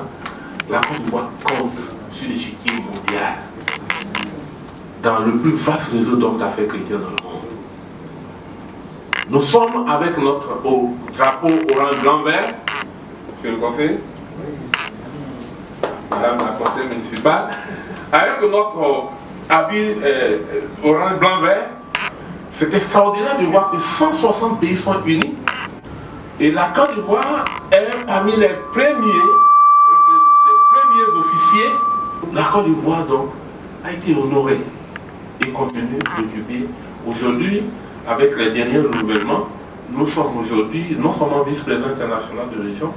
la Côte d'Ivoire compte sur l'échiquier mondial dans le plus vaste réseau d'hommes d'affaires chrétiens dans le monde. Nous sommes avec notre drapeau orange blanc vert, c'est le conseil, madame la conseillère municipale, avec notre habit orange blanc vert. C'est extraordinaire de voir que 160 pays sont unis et la Côte d'Ivoire est parmi les premiers officiers. La Côte d'Ivoire donc a été honorée et continue d'occuper. Aujourd'hui, avec les derniers renouvellements, nous sommes aujourd'hui non seulement vice-président international de région,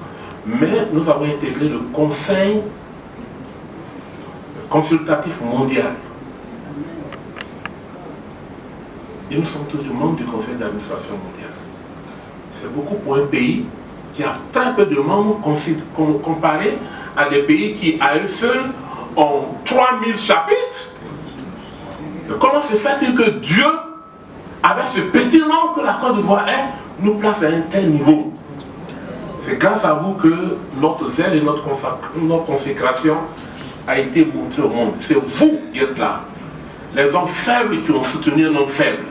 mais nous avons intégré le Conseil consultatif mondial. Et nous sommes tous membres du Conseil d'administration mondial. C'est beaucoup pour un pays qui a très peu de membres comparé à des pays qui, à eux seuls, ont 3000 chapitres. Mais comment se fait-il que Dieu, avec ce petit nombre que la Côte d'Ivoire est, nous place à un tel niveau? C'est grâce à vous que notre zèle et notre consécration a été montrée au monde. C'est vous qui êtes là. Les hommes faibles qui ont soutenu un homme faible.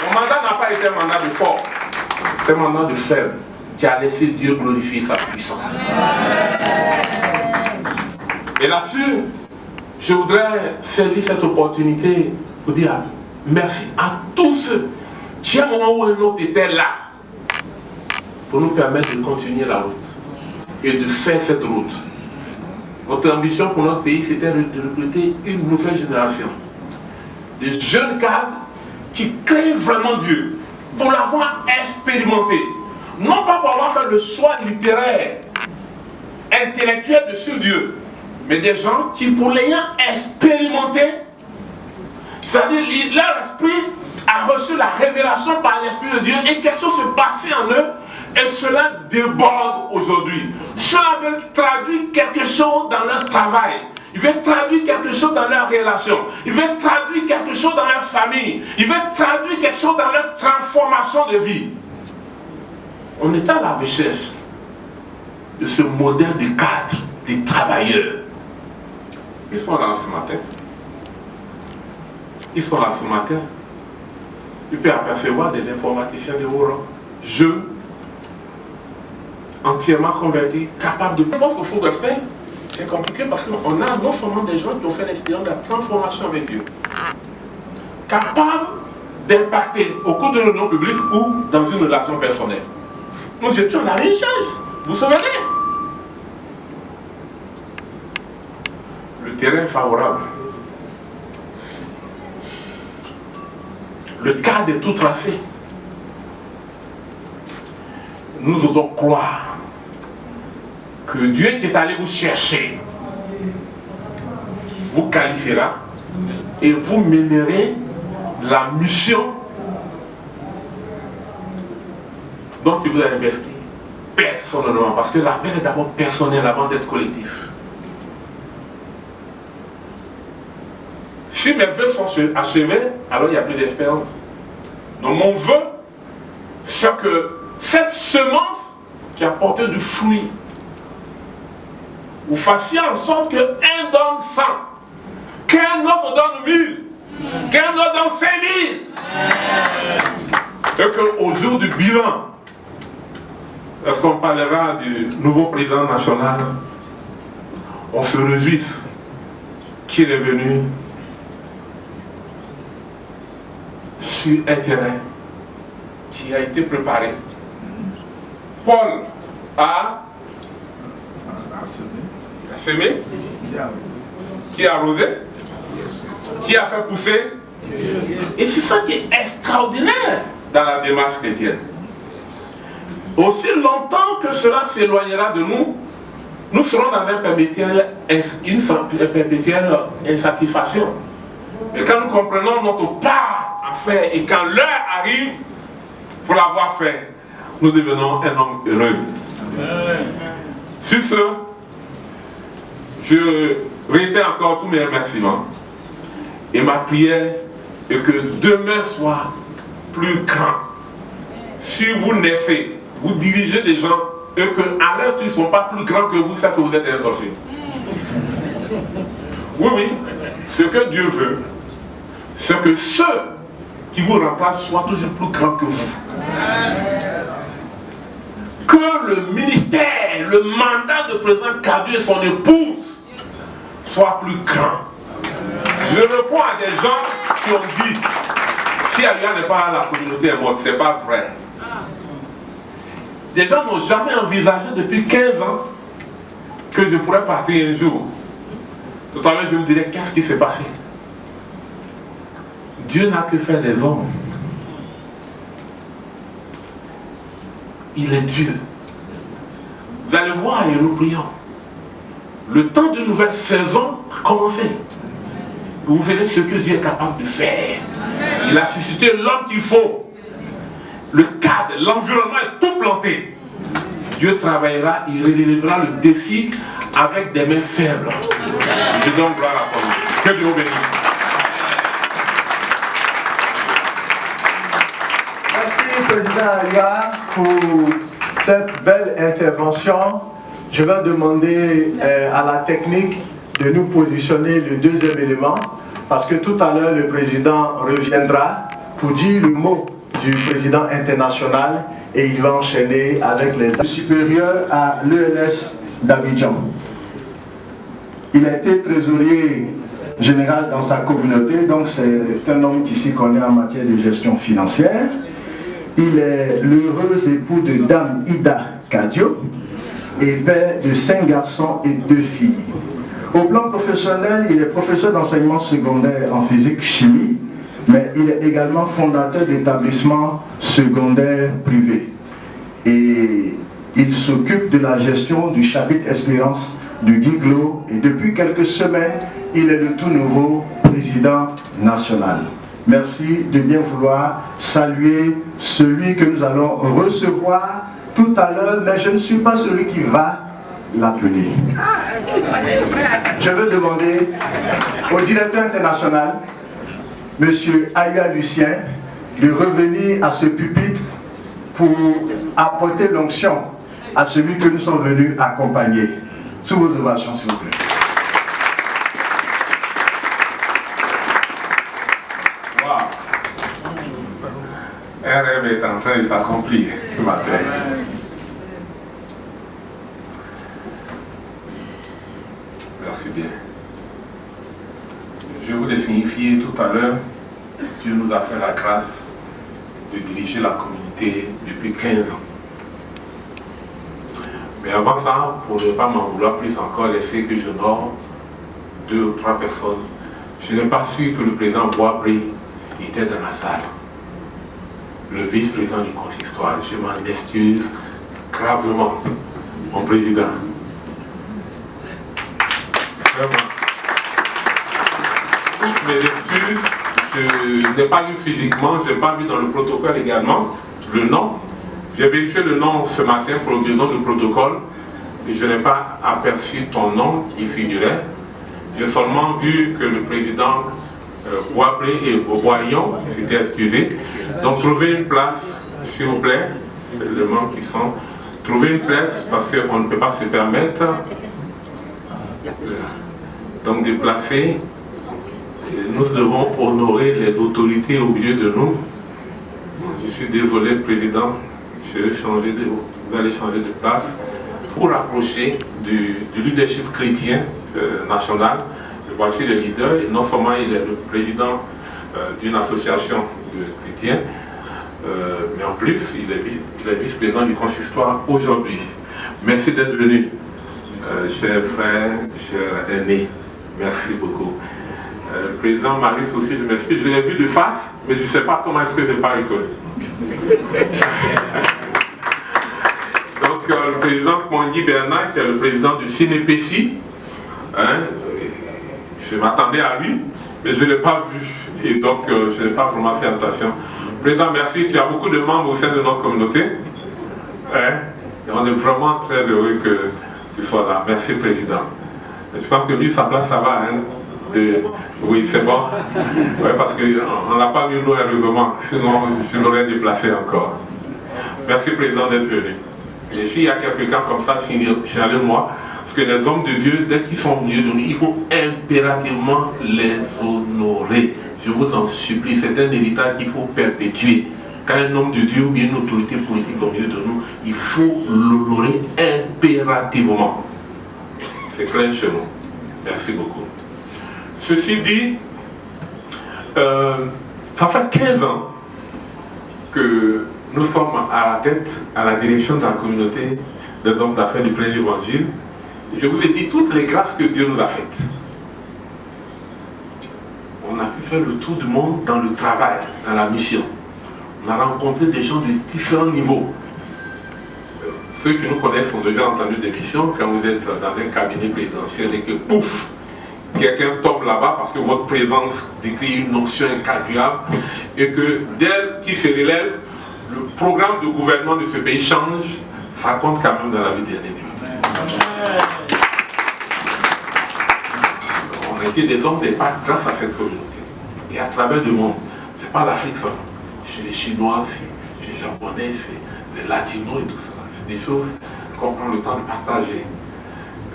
Mon mandat n'a pas été un mandat de fort, c'est un mandat de faible qui a laissé Dieu glorifier sa puissance. Et là-dessus, je voudrais saisir cette opportunité pour dire merci à tous ceux qui, à un moment ou un autre, étaient là pour nous permettre de continuer la route et de faire cette route. Notre ambition pour notre pays, c'était de recruter une nouvelle génération de jeunes cadres qui créent vraiment Dieu, pour l'avoir expérimenté. Non pas pour avoir fait le choix littéraire, intellectuel de ce Dieu, mais des gens qui, pour l'ayant expérimenté, c'est-à-dire leur esprit a reçu la révélation par l'Esprit de Dieu et quelque chose se passait en eux et cela déborde aujourd'hui. Cela veut traduire quelque chose dans leur travail. Il veut traduire quelque chose dans leur relation. Il veut traduire quelque chose dans leur famille. Il veut traduire quelque chose dans leur transformation de vie. On est à la recherche de ce modèle de cadre, des travailleurs. Ils sont là ce matin. Ils sont là ce matin. Tu peux apercevoir des informaticiens de haut rang, jeunes, entièrement convertis, capables de... Moi, au fond respect, c'est compliqué parce qu'on a non seulement des gens qui ont fait l'expérience de la transformation avec Dieu, capables d'impacter au cours de l'union publique ou dans une relation personnelle. Nous étions à la recherche, vous vous souvenez? Le terrain est favorable. Le cadre est tout tracé. Nous osons croire que Dieu qui est allé vous chercher vous qualifiera et vous mènerez la mission dont il vous a investi personnellement, parce que l'appel est d'abord personnel avant d'être collectif. Si mes vœux sont achevés, alors il n'y a plus d'espérance. Donc mon vœu, c'est que cette semence qui a porté du fruit, vous fassiez en sorte qu'un donne 100, qu'un autre donne 1000, qu'un autre donne 5000. Et qu'au jour du bilan, lorsqu'on parlera du nouveau président national, on se réjouisse qu'il est venu sur un terrain qui a été préparé. Paul a semé, qui a arrosé, qui a fait pousser. Et c'est ça qui est extraordinaire dans la démarche chrétienne. Aussi longtemps que cela s'éloignera de nous, nous serons dans une perpétuelle insatisfaction. Et quand nous comprenons notre part à faire et quand l'heure arrive pour l'avoir fait, nous devenons un homme heureux. Sur ce, je réitère encore tous mes remerciements et ma prière est que demain soit plus grand. Si vous naissez, vous dirigez des gens et qu'à l'heure ils ne sont pas plus grands que vous, c'est que vous êtes un sorcier. Oui, oui, ce que Dieu veut, c'est que ceux qui vous remplacent soient toujours plus grands que vous. Que le ministère, le mandat de président Kadu et son épouse soit plus grand. Je réponds à des gens qui ont dit, si Alia n'est pas là, la communauté est morte, c'est pas vrai. Des gens n'ont jamais envisagé depuis 15 ans que je pourrais partir un jour. Tout à l'heure, je me dirais, qu'est-ce qui s'est passé? Dieu n'a que fait les hommes. Il est Dieu. Vous allez voir et nous prions. Le temps d'une nouvelle saison a commencé. Vous verrez ce que Dieu est capable de faire. Il a suscité l'homme qu'il faut. Le cadre, l'environnement est tout planté. Dieu travaillera, il relèvera le défi avec des mains faibles. Je donne gloire à son nom. Que Dieu vous bénisse. Merci, Président Alia, pour cette belle intervention. Je vais demander à la technique de nous positionner le deuxième élément, parce que tout à l'heure, le Président reviendra pour dire le mot du président international et il va enchaîner avec les supérieurs à l'ELS d'Abidjan. Il a été trésorier général dans sa communauté, donc c'est un homme qui s'y connaît en matière de gestion financière. Il est l'heureux époux de Dame Ida Kadio et père de 5 garçons et 2 filles. Au plan professionnel, il est professeur d'enseignement secondaire en physique-chimie, mais il est également fondateur d'établissements secondaires privés. Et il s'occupe de la gestion du chapitre Espérance du Guiglo et depuis quelques semaines, il est le tout nouveau président national. Merci de bien vouloir saluer celui que nous allons recevoir tout à l'heure, mais je ne suis pas celui qui va l'appeler. Je veux demander au directeur international, M. Aya Lucien, de revenir à ce pupitre pour apporter l'onction à celui que nous sommes venus accompagner. Sous vos ovations, s'il vous plaît. Wow. Un rêve est en train de s'accomplir ce matin. Merci bien. Je voulais signifier tout à l'heure, Dieu nous a fait la grâce de diriger la communauté depuis 15 ans. Mais avant ça, pour ne pas m'en vouloir plus encore, laisser que j'honore 2 ou 3 personnes, je n'ai pas su que le président Boisbré était dans la salle. Le vice-président du consistoire, je m'en excuse gravement, mon président. Vraiment. Toutes mes excuses, je n'ai pas vu physiquement, je n'ai pas vu dans le protocole également le nom. J'ai vérifié le nom ce matin pour une raison de protocole et je n'ai pas aperçu ton nom qui figurait. J'ai seulement vu que le président Boisbré et Boyon s'étaient excusés. Donc trouvez une place, s'il vous plaît, les membres qui sont, trouvez une place parce qu'on ne peut pas se permettre donc de placer. Nous devons honorer les autorités au milieu de nous. Je suis désolé, président, je vais changer de haut. vous allez changer de place, pour rapprocher du leadership chrétien national. Voici le leader, et non seulement il est le président d'une association de chrétiens, mais en plus il est vice-président du consistoire aujourd'hui. Merci d'être venu, chers frères, chers aînés. Merci beaucoup. Le président Marius aussi, je m'excuse, je l'ai vu de face, mais je ne sais pas comment est-ce que je n'ai pas reconnu. Donc le président Mwangui Bernard, qui est le président du CNPC, je m'attendais à lui, mais je ne l'ai pas vu, et donc je n'ai pas vraiment fait attention. Président, merci, tu as beaucoup de membres au sein de notre communauté, et on est vraiment très heureux que tu sois là. Merci, président. Je pense que lui, sa place, ça va, oui, c'est bon. Ouais, parce qu'on n'a pas mis l'eau heureusement, sinon je l'aurais déplacé encore. Merci, président, d'être venu. Et s'il y a quelqu'un comme ça, signalez-moi, parce que les hommes de Dieu, dès qu'ils sont au milieu de nous, il faut impérativement les honorer. Je vous en supplie, c'est un héritage qu'il faut perpétuer. Quand un homme de Dieu ou bien une autorité politique au milieu de nous, il faut l'honorer impérativement. C'est clair chez nous. Merci beaucoup. Ceci dit, ça fait 15 ans que nous sommes à la tête, à la direction de la communauté des hommes d'affaires du plein évangile. Je vous ai dit toutes les grâces que Dieu nous a faites. On a pu faire le tour du monde dans le travail, dans la mission. On a rencontré des gens de différents niveaux. Ceux qui nous connaissent ont déjà entendu des missions, quand vous êtes dans un cabinet présidentiel et que pouf, quelqu'un tombe là-bas parce que votre présence décrit une notion incalculable et que dès qu'il se relève, le programme de gouvernement de ce pays change, ça compte quand même dans la vie des individus. On a été des hommes d'épargne grâce à cette communauté. Et à travers le monde, c'est pas l'Afrique seulement. Chez les Chinois, chez les Japonais, chez les Latinos et tout ça. C'est des choses qu'on prend le temps de partager.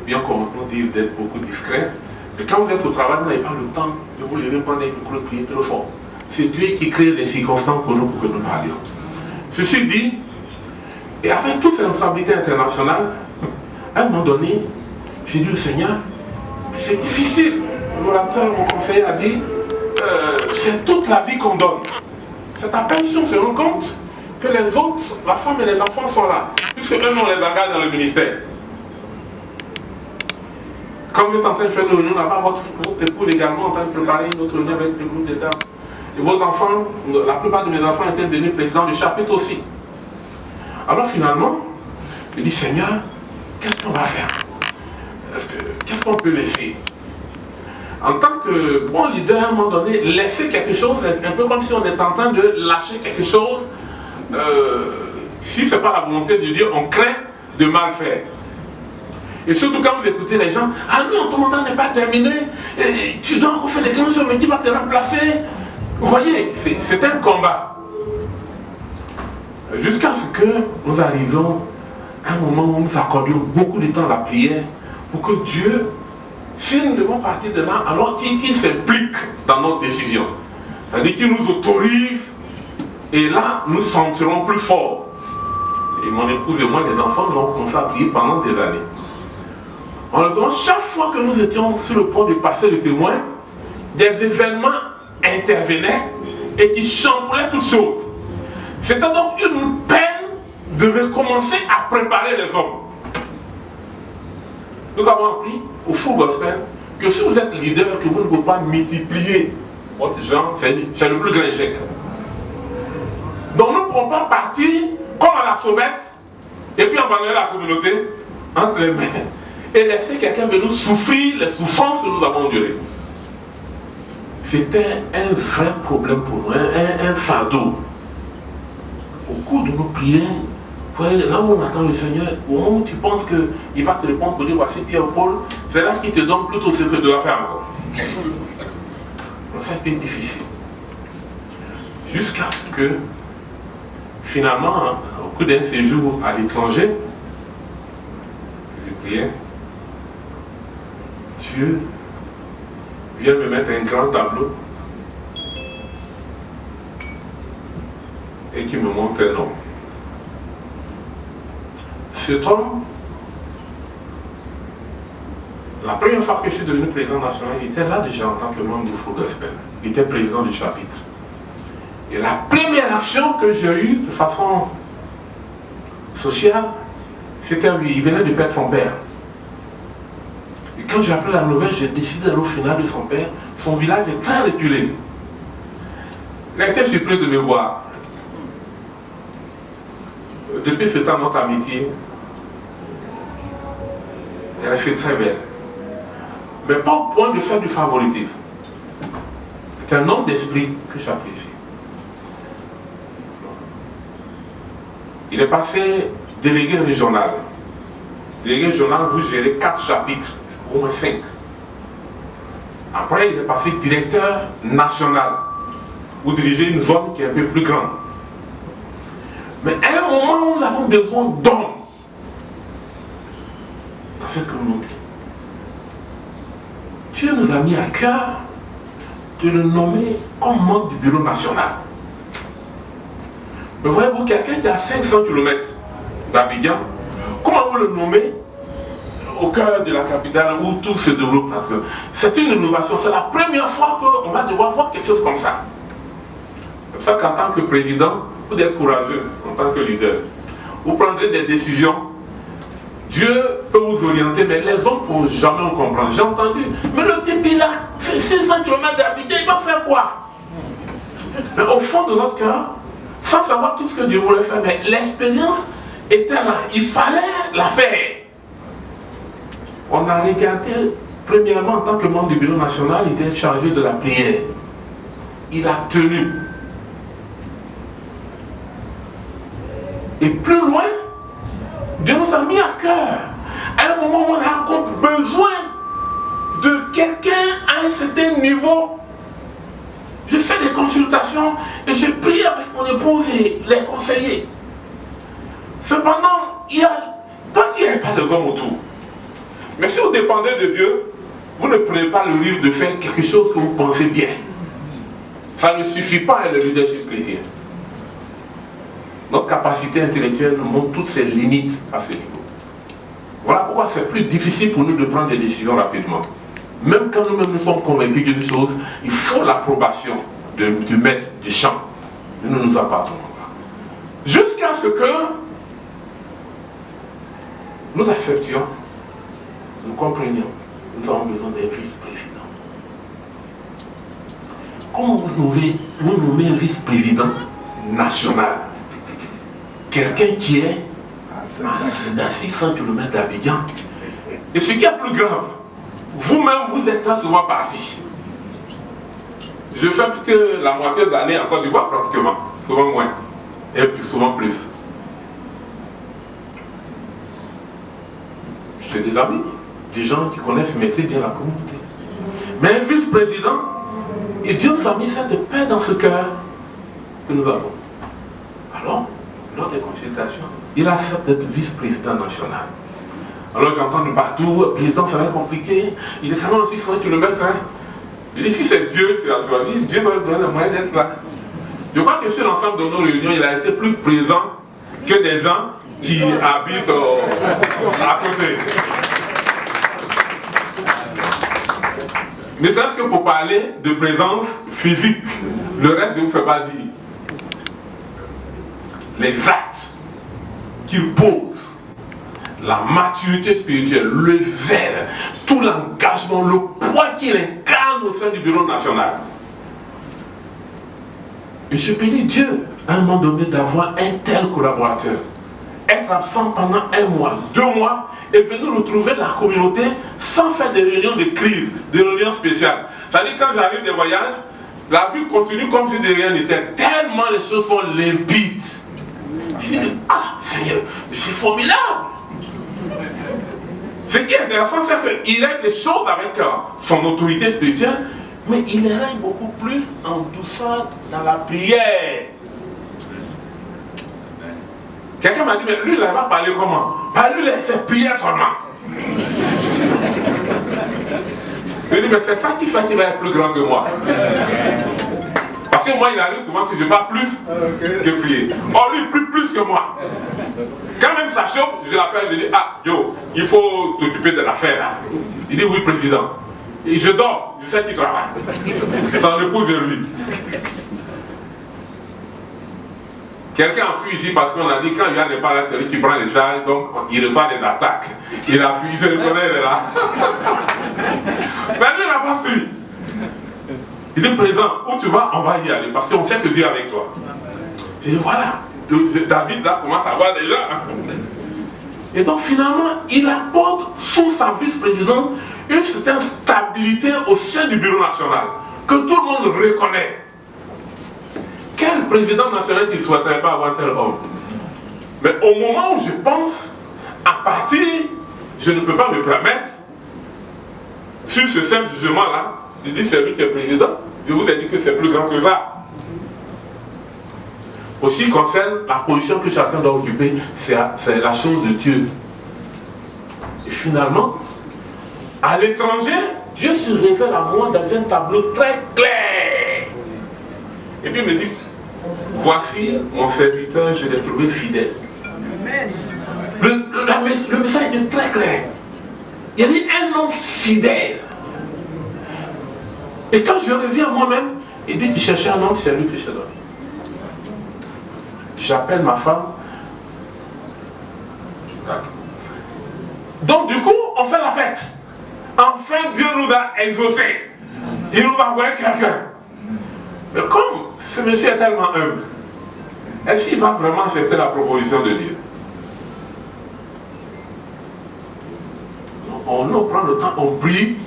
Bien qu'on nous dise d'être beaucoup discret. Mais quand vous êtes au travail, vous n'avez pas le temps de vous lever prendre un micro et crier trop fort. C'est Dieu qui crée les circonstances pour nous pour que nous parlions. Ceci dit, et avec toutes ces responsabilités internationales, à un moment donné, j'ai dit au Seigneur, c'est difficile. L'orateur, mon conseiller a dit, c'est toute la vie qu'on donne. C'est à peine si on se rend compte que les autres, la femme et les enfants sont là, puisque eux, on les engage dans le ministère. Quand vous êtes en train de faire une réunion là-bas, votre épouse également en train de préparer une autre réunion avec le groupe d'État. Et vos enfants, la plupart de mes enfants étaient devenus présidents du chapitre aussi. Alors finalement, je dis, Seigneur, qu'est-ce qu'on va faire? Qu'est-ce qu'on peut laisser? En tant que bon leader, à un moment donné, laisser quelque chose, un peu comme si on est en train de lâcher quelque chose. Si ce n'est pas la volonté de Dieu, on craint de mal faire. Et surtout quand vous écoutez les gens, ah non, ton mandat n'est pas terminé, et tu dois encore faire des déclarations, mais qui va te remplacer? Vous voyez, c'est un combat. Jusqu'à ce que nous arrivions à un moment où nous accordions beaucoup de temps à la prière pour que Dieu, si nous devons partir de là, alors qu'il s'implique dans notre décision. C'est-à-dire qu'il nous autorise, et là, nous sentirons plus fort. Et mon épouse et moi, les enfants, nous avons commencé à prier pendant des années. Heureusement, chaque fois que nous étions sur le point de passer le témoin, des événements intervenaient et qui chamboulaient toutes choses. C'était donc une peine de recommencer à préparer les hommes. Nous avons appris au Full Gospel que si vous êtes leader, que vous ne pouvez pas multiplier votre genre, c'est le plus grand échec. Donc nous ne pouvons pas partir comme à la sauvette et puis abandonner la communauté entre les mains et laisser quelqu'un venir souffrir les souffrances que nous avons endurées. C'était un vrai problème pour nous, un fardeau. Au cours de nos prières, vous voyez, là où on attend le Seigneur, au moment où tu penses qu'il va te répondre pour dire voici Pierre-Paul, c'est là qu'il te donne plutôt ce que tu dois faire encore. Donc ça a été difficile. Jusqu'à ce que, finalement, au cours d'un séjour à l'étranger, je priais, Dieu vient me mettre un grand tableau et qui me montre un homme. cet homme, la première fois que je suis devenu président national, il était là déjà en tant que membre du Front Gospel. Il était président du chapitre. Et la première action que j'ai eue de façon sociale, c'était lui. Il venait de perdre son père. Et quand j'ai appris la nouvelle, j'ai décidé d'aller au final de son père. Son village est très reculé. Il a été surpris de me voir. Depuis ce temps, notre amitié, elle a fait très belle. Mais pas au point de faire du favoritisme. C'est un homme d'esprit que j'apprécie. Il est passé délégué régional. Délégué régional, vous gérez 4 chapitres, au moins 5. Après, il est passé directeur national. Vous dirigez une zone qui est un peu plus grande. Mais à un moment où nous avons besoin d'hommes dans cette communauté, Dieu nous a mis à cœur de le nommer comme membre du bureau national. Mais voyez-vous, quelqu'un qui est à 500 km d'Abidjan, comment vous le nommez au cœur de la capitale où tout se développe? Parce que c'est une innovation, c'est la première fois qu'on va devoir voir quelque chose comme ça. C'est pour ça qu'en tant que président, vous êtes courageux en tant que leader. Vous prendrez des décisions. Dieu peut vous orienter, mais les hommes ne pourront jamais vous comprendre. J'ai entendu, mais le type il a fait 600 km d'Abidjan, il va faire quoi? Mais au fond de notre cœur, sans savoir tout ce que Dieu voulait faire, mais l'expérience était là, il fallait la faire. On a regardé, premièrement en tant que membre du bureau national, il était chargé de la prière. Il a tenu. Et plus loin, Dieu nous a mis à cœur. À un moment où on a encore besoin de quelqu'un à un certain niveau. Je fais des consultations et je prie avec mon épouse et les conseillers. Cependant, il n'y a pas qu'il n'y ait pas de hommes autour. Mais si vous dépendez de Dieu, vous ne prenez pas le risque de faire quelque chose que vous pensez bien. Ça ne suffit pas à le leadership chrétien. Notre capacité intellectuelle nous montre toutes ses limites à ce niveau. Voilà pourquoi c'est plus difficile pour nous de prendre des décisions rapidement. Même quand nous-mêmes nous sommes convaincus d'une chose, il faut l'approbation du maître du chant. Nous ne nous appartenons pas. Jusqu'à ce que nous acceptions, nous comprenions, nous avons besoin d'un vice-président. Comment vous nommez un vice-président national? Quelqu'un qui est à 600 km d'Abidjan. Et ce qui est plus grave, vous-même, vous êtes très souvent parti. Je fais peut-être la moitié de l'année en Côte d'Ivoire pratiquement, souvent moins, et plus souvent plus. J'ai des amis, des gens qui connaissent, maîtrisent bien la communauté. Mais un vice-président, et Dieu nous a mis cette paix dans ce cœur que nous avons. Alors, lors des consultations, il accepte d'être vice-président national. Alors j'entends de partout, président, ça va être compliqué, il est vraiment aussi 100 km. Hein. Je dis, si c'est Dieu qui a choisi, Dieu va donner le moyen d'être là. Je crois que sur l'ensemble de nos réunions, il a été plus présent que des gens qui habitent à côté. Mais c'est ce que pour parler de présence physique, le reste je ne vous fais pas dire. Les actes qu'il pose, la maturité spirituelle, le zèle, tout l'engagement, le poids qu'il incarne au sein du bureau national. Et je bénis Dieu à un moment donné d'avoir un tel collaborateur. Être absent pendant 1 mois, 2 mois, et venir retrouver la communauté sans faire des réunions de crise, des réunions spéciales. C'est-à-dire quand j'arrive des voyages, la vie continue comme si de rien n'était, tellement les choses sont limpides. Je dis, ah Seigneur, c'est formidable. Ce qui est intéressant, c'est qu'il règle les choses avec son autorité spirituelle, mais il les règle beaucoup plus en douceur dans la prière. Quelqu'un m'a dit, mais lui, il va parler comment? Pas lui, c'est prière seulement. Je dis, mais c'est ça qui fait qu'il va être plus grand que moi. Parce que moi, il arrive souvent que je parle plus que prier. Or, lui, plus que moi. Quand même ça chauffe, je l'appelle, je dis, ah, yo, il faut t'occuper de l'affaire. Il dit, oui, président. Et je dors, je sais qu'il travaille. Ça repose vers lui. Quelqu'un a fui ici parce qu'on a dit, quand il n'est pas là, c'est lui qui prend les charges, donc il reçoit des attaques. Il a fui, il se reconnaît, il est là. Mais lui, il n'a pas fui. Il dit, président, où tu vas, on va y aller, parce qu'on sait que Dieu est avec toi. Je dis, voilà, David là commence à voir déjà. Et donc finalement, il apporte sous sa vice-présidente une certaine stabilité au sein du bureau national, que tout le monde reconnaît. Quel président national qui ne souhaiterait pas avoir tel homme? Mais au moment où je pense, à partir, je ne peux pas me permettre, sur ce simple jugement-là, de dire c'est lui qui est président. Je vous ai dit que c'est plus grand que ça. Aussi, il concerne la position que chacun doit occuper, c'est la chose de Dieu. Et finalement, à l'étranger, Dieu se révèle à moi dans un tableau très clair. Et puis il me dit, voici mon serviteur, je l'ai trouvé fidèle. Le message était très clair. Il y avait un homme fidèle. Et quand je reviens à moi-même, il dit, tu cherchais un homme, c'est lui que je te donne. J'appelle ma femme. Donc du coup, on fait la fête. Enfin, Dieu nous a exaucés. Il nous a envoyé quelqu'un. Mais comme ce monsieur est tellement humble, est-ce qu'il va vraiment accepter la proposition de Dieu? On prend le temps, on prie.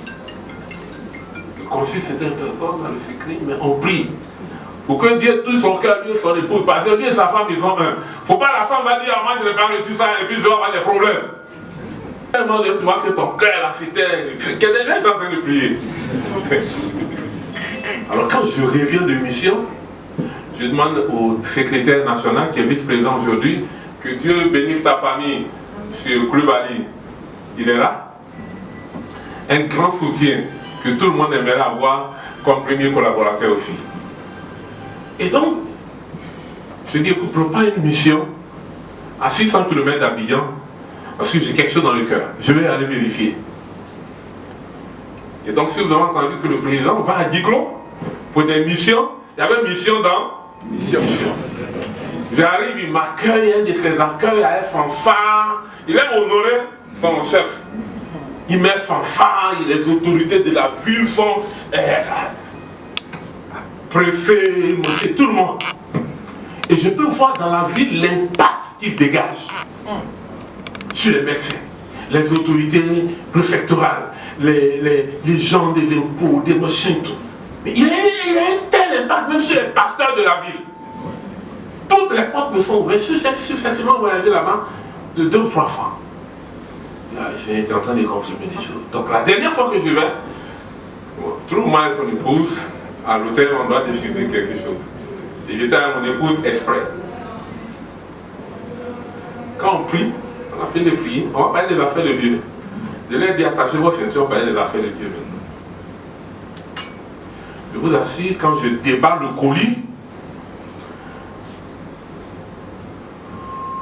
Le consul c'était un peu fort dans le secret, mais on prie. Pour que Dieu touche son cœur, lui, son épouse. Parce que lui et sa femme, ils sont un. Il ne faut pas la femme va dire, ah, moi je n'ai pas reçu ça, et puis je vais avoir des problèmes. Tellement tu vois que ton cœur, là, c'était. Quelqu'un est en train de prier. Alors quand je reviens de mission, je demande au secrétaire national, qui est vice-président aujourd'hui, que Dieu bénisse ta famille sur Club Ali. Il est là. Un grand soutien que tout le monde aimerait avoir comme premier collaborateur aussi. Et donc, je dis, écoute, prends une mission à 600 km d'Abidjan, parce que j'ai quelque chose dans le cœur. Je vais aller vérifier. Et donc, si vous avez entendu que le président va à Diclo pour des missions, il y avait une mission dans mission. J'arrive, il m'accueille, un de ses accueils à un fanfare. Il aime honorer son chef. Il met fanfare, les autorités de la ville sont préfet, monsieur, tout le monde. Et je peux voir dans la ville l'impact qu'il dégage sur les médecins, les autorités préfectorales, les gens des impôts, des machins, tout. Mais il y a un tel impact même sur les pasteurs de la ville. Toutes les portes me sont ouvertes. J'ai successivement voyagé là-bas 2 ou 3 fois. J'étais en train de confirmer des choses. Donc la dernière fois que je vais, trouve-moi ton épouse, à l'hôtel, on doit diffuser quelque chose. Et j'étais à mon épouse exprès. Quand on prie, on a fait de prier, on va parler des affaires de Dieu. Je leur ai dit, attachez vos ceintures, on va parler des affaires de Dieu maintenant. Je vous assure, quand je déballe le colis,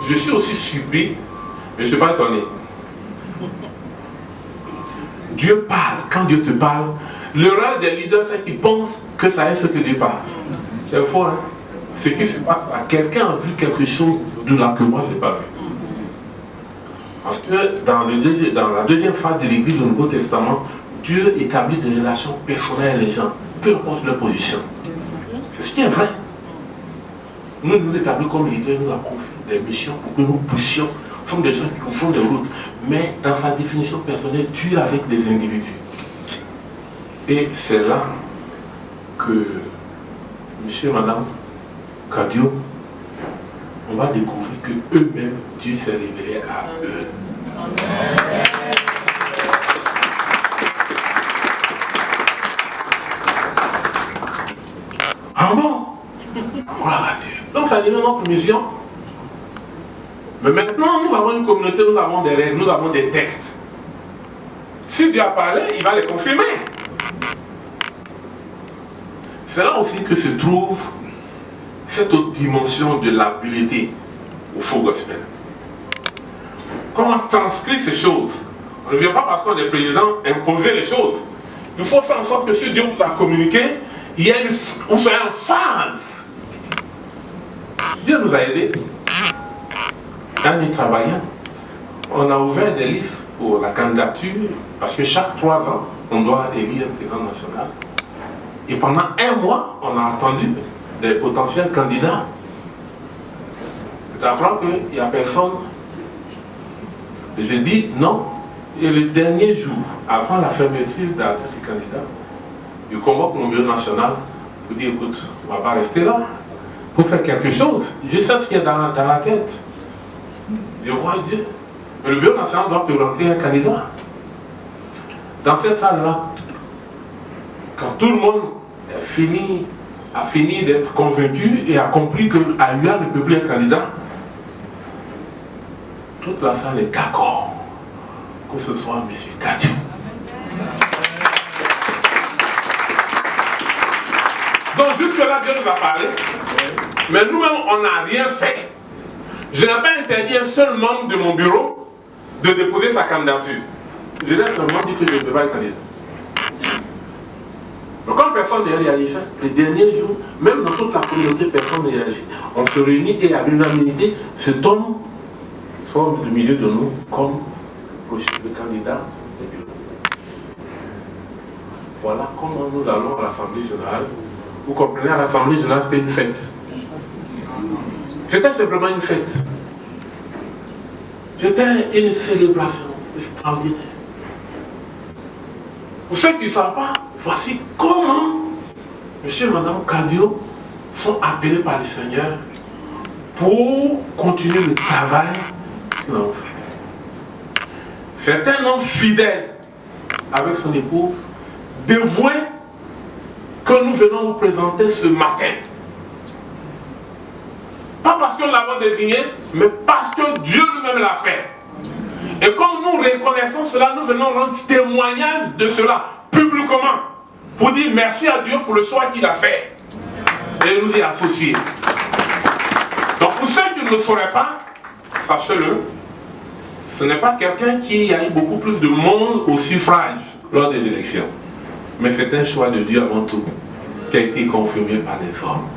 je suis aussi surpris, mais je ne suis pas étonné. Dieu parle. Quand Dieu te parle, l'erreur des leaders, c'est qu'ils pensent que ça est ce que Dieu parle. C'est faux, hein? Ce qui se passe là, quelqu'un a vu quelque chose de là que moi je n'ai pas vu. Parce que dans la deuxième phase de l'Église du Nouveau Testament, Dieu établit des relations personnelles avec les gens, peu importe leur position. C'est ce qui est vrai. Nous établissons comme leaders, nous avons confié des missions pour que nous puissions. Nous sommes des gens qui font des routes, mais dans sa définition personnelle, Dieu est avec des individus. Et c'est là que monsieur et madame Cadio, on va découvrir que eux-mêmes, Dieu s'est révélé à eux. Ah bon? Voilà Dieu. Donc ça devient notre mission. Mais maintenant, nous avons une communauté, nous avons des règles, nous avons des textes. Si Dieu a parlé, il va les confirmer. C'est là aussi que se trouve cette autre dimension de l'habileté au faux gospel. Quand on transcrit ces choses, on ne vient pas parce qu'on est président imposer les choses. Il faut faire en sorte que si Dieu vous a communiqué, il y a vous soyez en phase. Dieu nous a aidés. En y travaillant, on a ouvert des listes pour la candidature, parce que chaque 3 ans, on doit élire un président national. Et pendant 1 mois, on a attendu des potentiels candidats. Tu apprends qu'il n'y a personne. Et j'ai dit non. Et le dernier jour, avant la fermeture de la date du candidat, je convoque mon bureau national pour dire écoute, on ne va pas rester là. Pour faire quelque chose, je sais ce qu'il y a dans la tête. Je vois Dieu. Mais le bureau national doit présenter un candidat. Dans cette salle-là, quand tout le monde a fini d'être convaincu et a compris qu'à UA ne peut plus être candidat, toute la salle est d'accord que ce soit M. Kadiou. Donc jusque-là, Dieu nous a parlé, mais nous-mêmes, on n'a rien fait. Je n'ai pas interdit un seul membre de mon bureau de déposer sa candidature. Je lui ai seulement dit que je ne peux pas être candidat. Donc quand personne n'est réagi, les derniers jours, même dans toute la communauté, personne n'est réagi. On se réunit et à l'unanimité, cet homme forme du milieu de nous comme le candidat des bureaux. Voilà comment nous allons à l'Assemblée générale. Vous comprenez, à l'Assemblée générale, c'était une fête. C'était simplement une fête. C'était une célébration extraordinaire. Pour ceux qui ne savent pas, voici comment M. et Mme Kadiou sont appelés par le Seigneur pour continuer le travail qu'ils ont fait. C'est un homme fidèle avec son épouse, dévoué, que nous venons vous présenter ce matin. Pas parce que nous l'avons désigné, mais parce que Dieu lui-même l'a fait. Et comme nous reconnaissons cela, nous venons rendre témoignage de cela publiquement pour dire merci à Dieu pour le choix qu'il a fait et nous y associer. Donc pour ceux qui ne le sauraient pas, sachez-le, ce n'est pas quelqu'un qui a eu beaucoup plus de monde au suffrage lors des élections, mais c'est un choix de Dieu avant tout, qui a été confirmé par les hommes.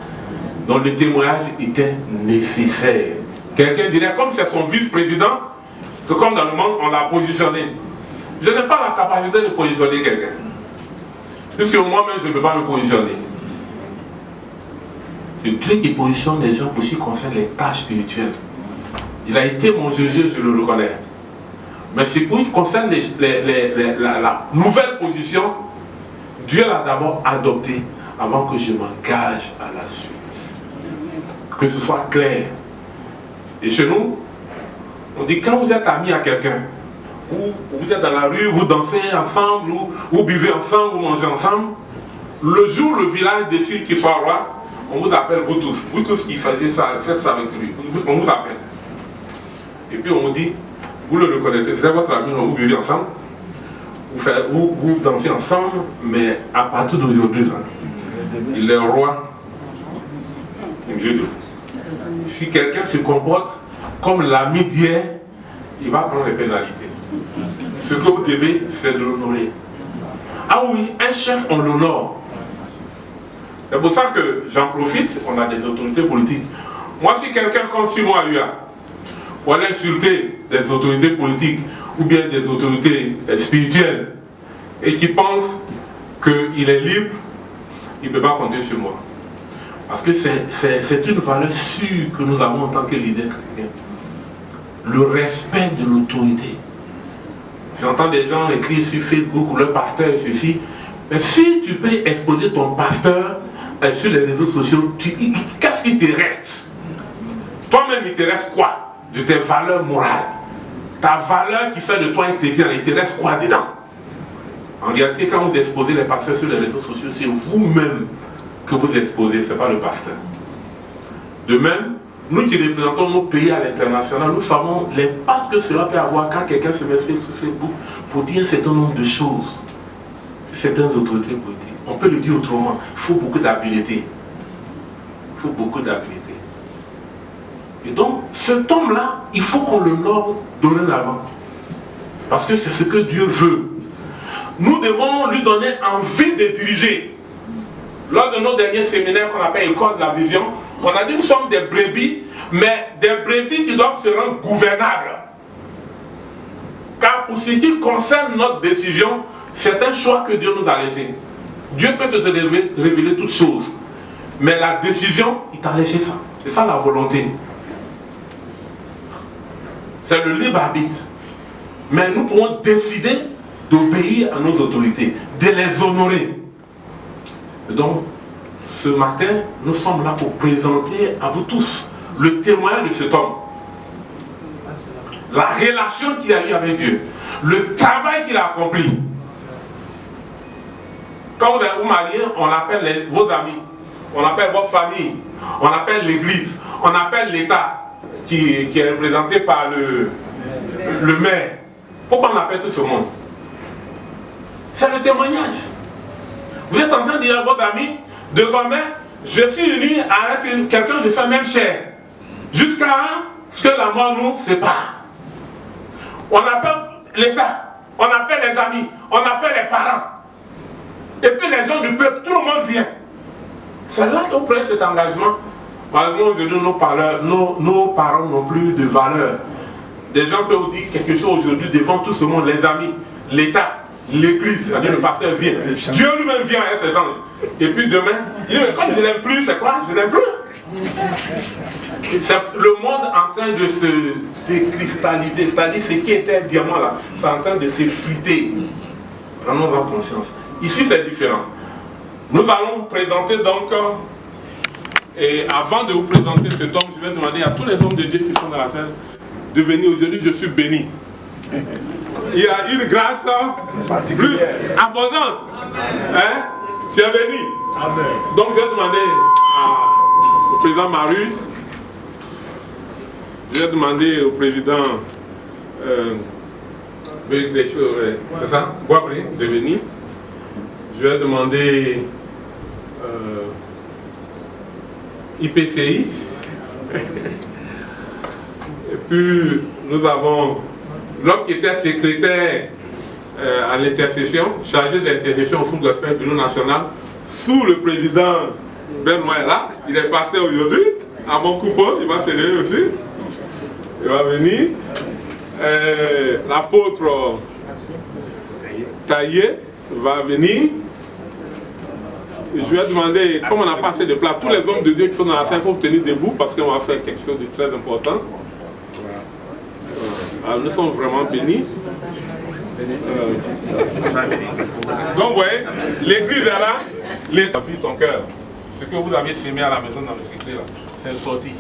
Donc le témoignage était nécessaire. Quelqu'un dirait, comme c'est son vice-président, que comme dans le monde, on l'a positionné. Je n'ai pas la capacité de positionner quelqu'un. Puisque moi-même, je ne peux pas me positionner. C'est Dieu qui positionne les gens pour ce qui concerne les tâches spirituelles. Il a été mon juge, je le reconnais. Mais ce qui concerne la nouvelle position, Dieu l'a d'abord adopté avant que je m'engage à la suite. Que ce soit clair. Et chez nous, on dit quand vous êtes amis à quelqu'un, vous êtes dans la rue, vous dansez ensemble, vous buvez ensemble, vous mangez ensemble, le jour où le village décide qu'il soit roi, on vous appelle vous tous qui faisiez ça, faites ça avec lui, on vous appelle. Et puis on vous dit, vous le reconnaissez, c'est votre ami, vous buvez ensemble, vous dansez ensemble, mais à partir d'aujourd'hui, il est roi. Si quelqu'un se comporte comme l'ami d'hier, il va prendre les pénalités. Ce que vous devez, c'est de l'honorer. Ah oui, un chef, on l'honore. C'est pour ça que j'en profite, on a des autorités politiques. Moi, si quelqu'un comme si moi, pour aller insulter des autorités politiques ou bien des autorités spirituelles et qui pense qu'il est libre, il ne peut pas compter sur moi. Parce que c'est une valeur sûre que nous avons en tant que leader chrétien. Le respect de l'autorité. J'entends des gens écrire sur Facebook ou leur pasteur et ceci. Mais si tu peux exposer ton pasteur sur les réseaux sociaux, qu'est-ce qui te reste? Toi-même, il te reste quoi? De tes valeurs morales. Ta valeur qui fait de toi un chrétien, il te reste quoi dedans? En réalité, quand vous exposez les pasteurs sur les réseaux sociaux, c'est vous-même que vous exposez, ce n'est pas le pasteur. De même, nous qui représentons nos pays à l'international, nous savons l'impact que cela peut avoir quand quelqu'un se met sur Facebook pour dire un certain nombre de choses. certaines autorités politiques. On peut le dire autrement, il faut beaucoup d'habileté. Il faut beaucoup d'habileté. Et donc, cet homme-là, il faut qu'on le nomme dorénavant. Parce que c'est ce que Dieu veut. Nous devons lui donner envie de diriger. Lors de nos derniers séminaires qu'on appelle École de la Vision, on a dit que nous sommes des brebis, mais des brebis qui doivent se rendre gouvernables. Car pour ce qui concerne notre décision, c'est un choix que Dieu nous a laissé. Dieu peut te révéler toutes choses. Mais la décision, il t'a laissé ça. C'est ça la volonté. C'est le libre arbitre. Mais nous pouvons décider d'obéir à nos autorités, de les honorer. Et donc, ce matin, nous sommes là pour présenter à vous tous le témoignage de cet homme. La relation qu'il a eue avec Dieu. Le travail qu'il a accompli. Quand vous vous mariez, on appelle vos amis. On appelle votre famille. On appelle l'église. On appelle l'État qui est représenté par le maire. Pourquoi on appelle tout ce monde? C'est le témoignage. Vous êtes en train de dire à votre ami, désormais, je suis uni avec quelqu'un, je fais même chair. Jusqu'à ce que la mort nous sépare. On appelle l'État, on appelle les amis, on appelle les parents. Et puis les gens du peuple, tout le monde vient. C'est là qu'on prend cet engagement. Malheureusement, aujourd'hui, nos parents n'ont plus de valeur. Des gens peuvent dire quelque chose aujourd'hui devant tout ce monde, les amis, l'État, l'église, c'est-à-dire le pasteur vient. Dieu lui-même vient avec ses anges. Et puis demain, il dit, mais comme je n'aime plus, c'est quoi? Je n'aime plus. C'est le monde en train de se décristalliser, c'est-à-dire ce qui était un diamant là, c'est en train de s'effriter. Prenons-en conscience. Ici, c'est différent. Nous allons vous présenter donc, et avant de vous présenter cet homme, je vais demander à tous les hommes de Dieu qui sont dans la salle de venir aujourd'hui. Je suis béni. Il y a une grâce plus abondante. Hein? Tu es béni. Amen. Donc je vais demander au président Marius, je vais demander au président c'est ça, Boisbré, de venir. Je vais demander IPCI. Et puis nous avons l'homme qui était secrétaire à l'intercession, chargé de l'intercession au Fonds Gospel Bureau National, sous le président Benoît là. Il est passé aujourd'hui à mon coupon, il va se lever aussi. Il va venir. L'apôtre Taillé va venir. Je vais demander, comme on n'a pas assez de place, tous les hommes de Dieu qui sont dans la salle, il faut tenir debout parce qu'on va faire quelque chose de très important. Alors, nous sommes vraiment bénis. Donc, vous voyez, l'église est là, l'État vit ton cœur. Ce que vous avez sémé à la maison dans le secret, là, c'est sorti.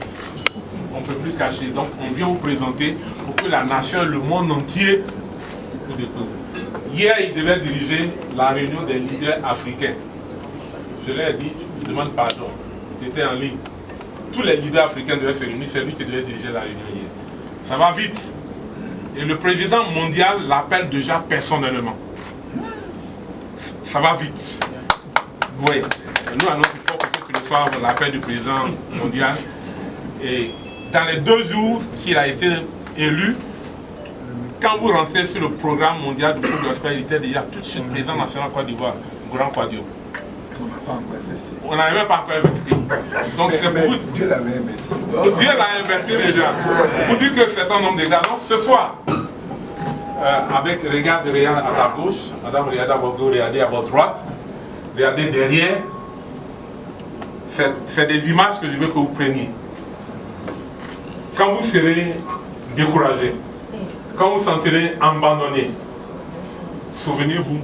On ne peut plus cacher. Donc, on vient vous présenter pour que la nation, le monde entier, le découvre. Hier, il devait diriger la réunion des leaders africains. Je leur ai dit, je demande pardon. J'étais en ligne. Tous les leaders africains devaient se réunir, c'est lui qui devait diriger la réunion hier. Ça va vite. Et le président mondial l'appelle déjà personnellement. Ça va vite. Oui. Et nous allons peut-être le soir l'appel du président mondial. Et dans les 2 jours qu'il a été élu, quand vous rentrez sur le programme mondial du Fonds Gospel, il était déjà tout de suite président national Côte d'Ivoire, Grand Quadio. On n'avait même pas encore investi. Donc c'est pour vous. Dieu l'avait investi. Dieu l'a investi déjà. Pour dire que c'est un homme de grâce. Donc ce soir, avec regardez à ta gauche, Madame Riada Bogo, regardez à votre droite, regardez derrière. C'est des images que je veux que vous preniez. Quand vous serez découragé, quand vous sentirez abandonné, souvenez-vous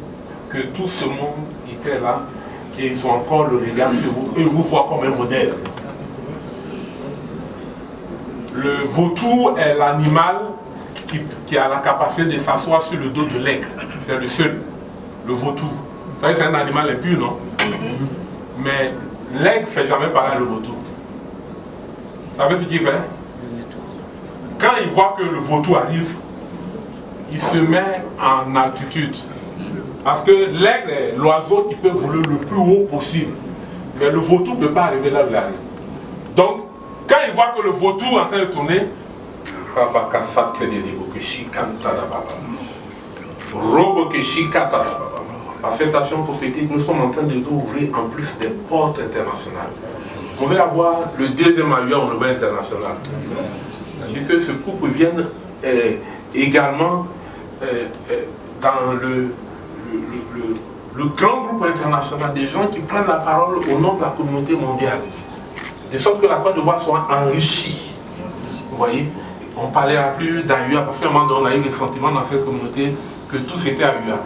que tout ce monde était là et ils ont encore le regard sur vous et vous voient comme un modèle. Le vautour est l'animal qui a la capacité de s'asseoir sur le dos de l'aigle. C'est le seul, le vautour. Vous savez, c'est un animal impur, non? Mais l'aigle ne fait jamais pareil le vautour. Vous savez ce qu'il fait? Quand il voit que le vautour arrive, il se met en altitude Parce que l'aigle est l'oiseau qui peut voler le plus haut possible. Mais le vautour ne peut pas arriver là où il arrive. Donc, quand il voit que le vautour est en train de tourner, par cette action prophétique, nous sommes en train d'ouvrir en plus des portes internationales. On va avoir le deuxième avion au niveau international. C'est-à-dire que ce couple vienne également dans le grand groupe international, des gens qui prennent la parole au nom de la communauté mondiale, de sorte que la Côte d'Ivoire soit enrichie. Vous voyez, on ne parlera plus d'AUA, parce qu'à un moment donné, on a eu le sentiment dans cette communauté que tout c'était AUA.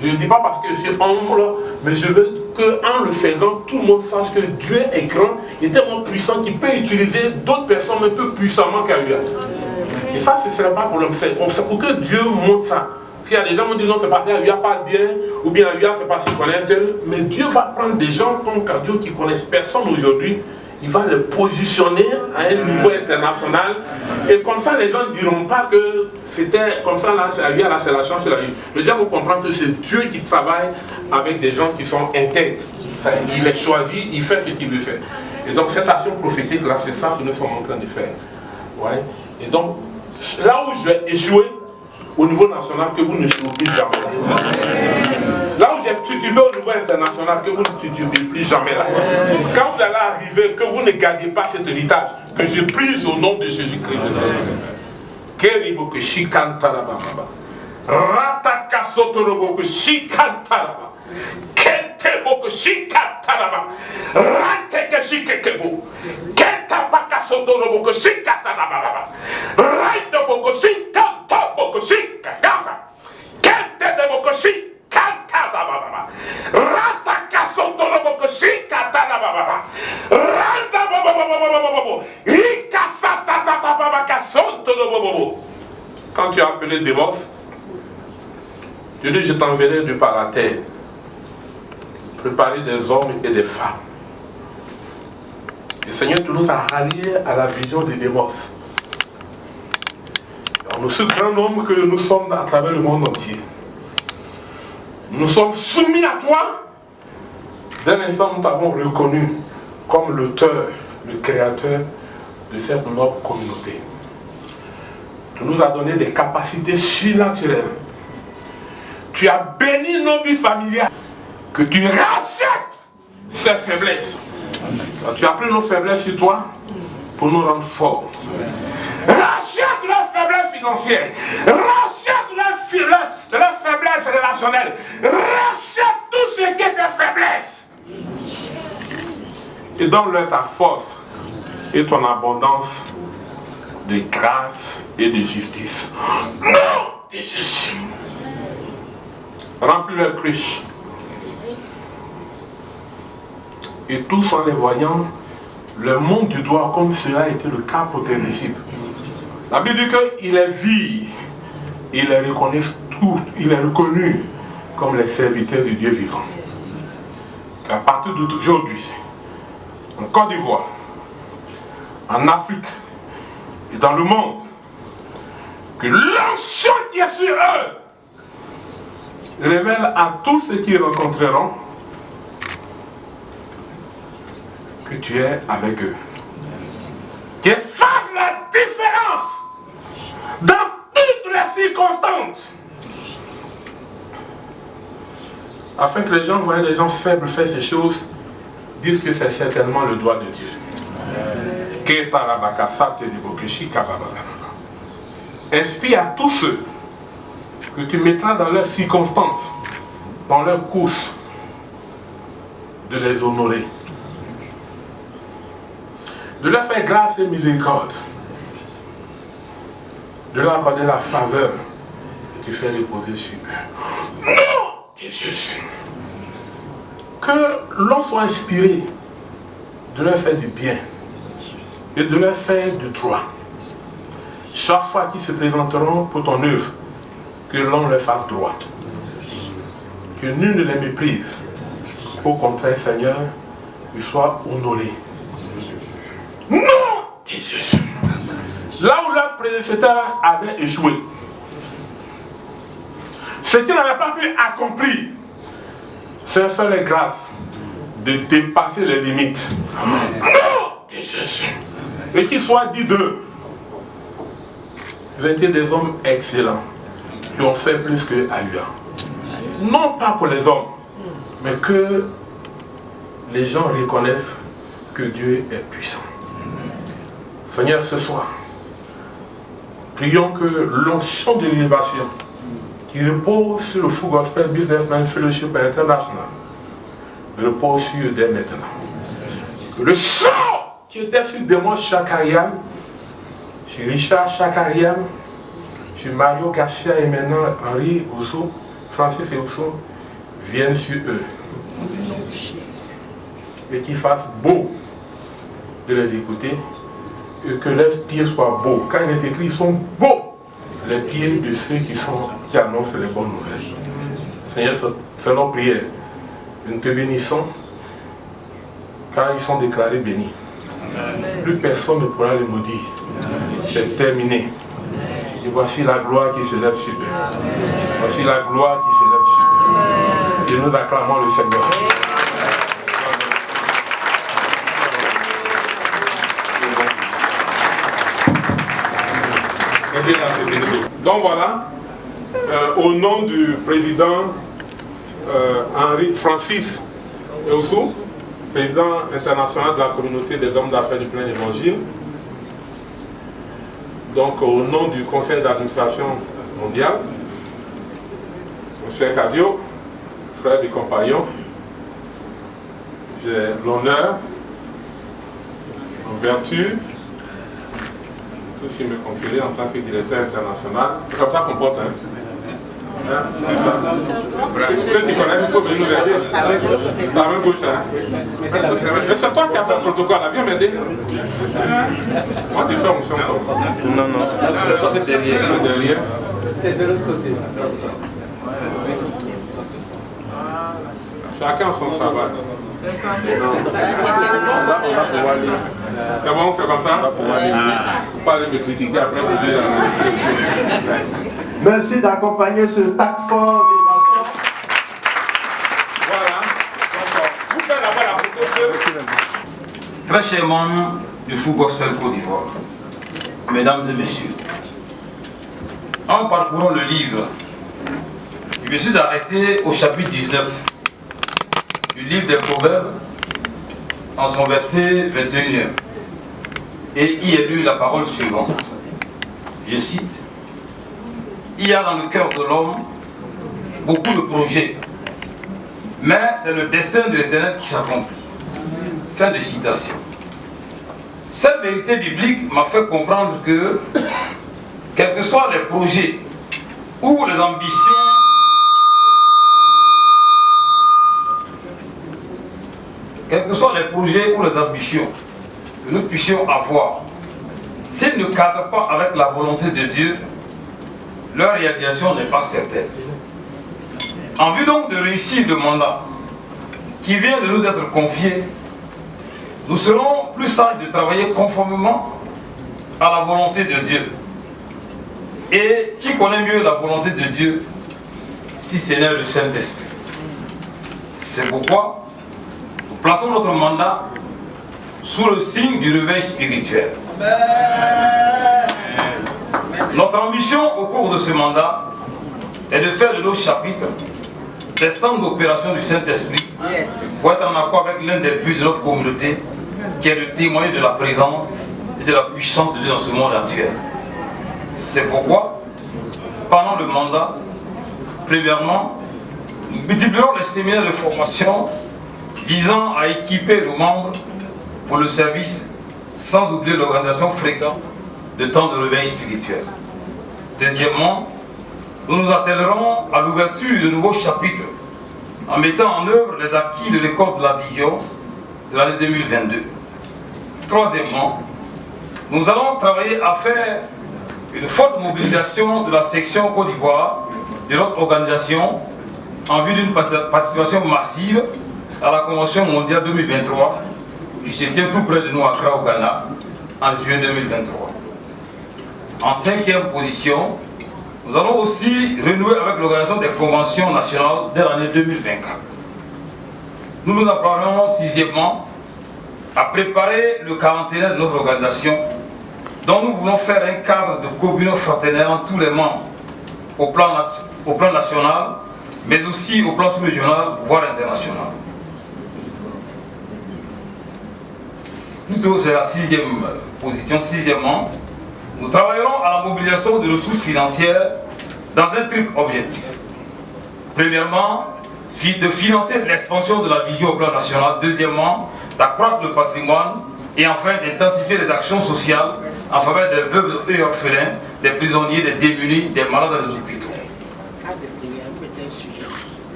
Je ne dis pas parce que je suis humble, mais je veux qu'en le faisant, tout le monde sache que Dieu est grand, il est tellement puissant qu'il peut utiliser d'autres personnes un peu puissamment qu'AUA. Et ça, ce ne serait pas pour l'homme. C'est pour que Dieu montre ça. Parce qu'il y a des gens qui me disent non, c'est parce qu'AUA parle bien, ou bien AUA, c'est parce qu'il connaît un tel. Mais Dieu va prendre des gens comme Cardio qui ne connaissent personne aujourd'hui. Il va les positionner à un niveau international. Et comme ça, les gens ne diront pas que c'était comme ça, là, c'est AUA, là, c'est la chance, c'est la vie. Les gens vont comprendre que c'est Dieu qui travaille avec des gens qui sont intègres. Il les choisit, il fait ce qu'il veut faire. Et donc, cette action prophétique, là, c'est ça que nous sommes en train de faire. Ouais. Et donc, là où je vais échouer, au niveau national, que vous ne jouez plus jamais là. Là où j'ai titubé au niveau international, que vous ne titubez plus jamais là. Quand vous allez arriver, que vous ne gagnez pas cet héritage, que je prise au nom de Jésus-Christ. Quand tu as appelé Démos, tu dis je t'enverrai de par la terre préparer des hommes et des femmes. Le Seigneur nous a ralliés à la vision de Démos. Nous, ce grand homme que nous sommes à travers le monde entier, nous sommes soumis à toi. Dès l'instant où nous t'avons reconnu comme l'auteur, le créateur de cette noble communauté. Tu nous as donné des capacités surnaturelles. Tu as béni nos vies familiales. Que tu rachètes ces faiblesses. Tu as pris nos faiblesses sur toi pour nous rendre forts. Rachète leurs faiblesses financières. Rachète leurs faiblesses relationnelles. Rachète tout ce qui est des faiblesses. Et donne-leur ta force et ton abondance de grâce et de justice. Non, de Jésus. Remplis leur cruche. Et tous en les voyant, le monde du doigt comme cela a été le cas pour tes disciples. La Bible dit qu'il est vie. Il est reconnu tout. Il est reconnu comme les serviteurs du Dieu vivant. Qu'à partir d'aujourd'hui, en Côte d'Ivoire, en Afrique et dans le monde, que l'onction qui est sur eux révèle à tous ceux qui rencontreront que tu es avec eux. Qu'ils fassent la différence dans toutes les circonstances. Afin que les gens voient les gens faibles faire ces choses, disent que c'est certainement le doigt de Dieu. Inspire à tous ceux que tu mettras dans leurs circonstances, dans leurs courses, de les honorer, de leur faire grâce et miséricorde, de leur accorder la faveur que tu fais reposer sur eux. Non, dit Jésus. Que l'on soit inspiré de leur faire du bien et de leur faire du droit. Chaque fois qu'ils se présenteront pour ton œuvre, que l'on leur fasse droit. Que nul ne les méprise. Au contraire, Seigneur, qu'ils soient honorés. Non, dit Jésus. Là où leurs prédécesseurs avaient échoué, Ce qu'il n'avait pas pu accomplir, c'est faire les grâces de dépasser les limites. Non, et qu'il soit dit d'eux, ils étaient des hommes excellents, qui ont fait plus que Ahua. Non pas pour les hommes, mais que les gens reconnaissent que Dieu est puissant. Seigneur, ce soir, prions que l'onction de l'innovation qui repose sur le Full Gospel Businessman Fellowship International repose sur eux dès maintenant. Que le sang qui était sur Démon Chakarian, sur Richard Chakarian, sur Mario Garcia et maintenant Henri Ousso, Francis et Ousso, viennent sur eux. Et qu'ils fassent beau de les écouter et que leurs pieds soient beaux. Quand il est écrit, ils sont beaux, les pieds de ceux qui annoncent les bonnes nouvelles. Seigneur, c'est notre prière. Nous te bénissons car ils sont déclarés bénis. Plus personne ne pourra les maudire. C'est terminé. Et voici la gloire qui se lève sur eux. Voici la gloire qui se lève sur eux. Et nous acclamons le Seigneur. Donc voilà, au nom du président Henri Francis Ousso, président international de la communauté des hommes d'affaires du plein évangile, donc au nom du conseil d'administration mondial, M. Cadio, frère et compagnon, j'ai l'honneur, en vertu, tout ce qui me confie en tant que directeur international. C'est comme ça qu'on porte, hein? Ceux qui connaissent, il faut venir nous aider. C'est la même gauche, hein? Mais c'est toi qui as fait le protocole, viens m'aider. Moi, tu fais en mission. Non, non. C'est toi, c'est derrière. C'est derrière. C'est de l'autre côté. Comme ça. Chacun son travail. C'est bon, c'est comme ça? Vous parlez de critiquer après vous dire. Merci d'accompagner ce tact fort des nations. Voilà. Vous faites là-bas la photo. Très chers membres du Full Gospel Côte d'Ivoire, mesdames et messieurs, en parcourant le livre, je me suis arrêté au chapitre 19 du livre des Proverbes, en son verset 21e, et y ai lu la parole suivante. Je cite: il y a dans le cœur de l'homme beaucoup de projets, mais c'est le destin de l'Éternel qui s'accomplit. Fin de citation. Cette vérité biblique m'a fait comprendre que, quels que soient les projets ou les ambitions, que nous puissions avoir, s'ils ne cadrent pas avec la volonté de Dieu, leur réalisation n'est pas certaine. En vue donc de réussir le mandat qui vient de nous être confié, nous serons plus sages de travailler conformément à la volonté de Dieu. Et qui connaît mieux la volonté de Dieu si ce n'est le Saint-Esprit? C'est pourquoi nous plaçons notre mandat sous le signe du réveil spirituel. Notre ambition au cours de ce mandat est de faire de nos chapitres des centres d'opération du Saint-Esprit pour être en accord avec l'un des buts de notre communauté, qui est de témoigner de la présence et de la puissance de Dieu dans ce monde actuel. C'est pourquoi, pendant le mandat, premièrement, nous multiplierons les séminaires de formation visant à équiper nos membres pour le service, sans oublier l'organisation fréquente de temps de réveil spirituel. Deuxièmement, nous nous attellerons à l'ouverture de nouveaux chapitres en mettant en œuvre les acquis de l'école de la vision de l'année 2022. Troisièmement, nous allons travailler à faire une forte mobilisation de la section Côte d'Ivoire de notre organisation en vue d'une participation massive à la Convention mondiale 2023 qui se tient tout près de nous à Accra au Ghana en juin 2023. En cinquième position, Nous allons aussi renouer avec l'organisation des conventions nationales dès l'année 2024. Nous nous apprendrons sixièmement à préparer le quarantenaire de notre organisation, dont nous voulons faire un cadre de communion fraternelle entre tous les membres au plan national, mais aussi au plan sous-régional, voire international. Plutôt, c'est la sixième position. Sixièmement, nous travaillerons à la mobilisation de ressources financières dans un triple objectif. Premièrement, de financer l'expansion de la vision au plan national. Deuxièmement, d'accroître le patrimoine. Et enfin, d'intensifier les actions sociales en faveur des veuves et orphelins, des prisonniers, des démunis, des malades dans les hôpitaux.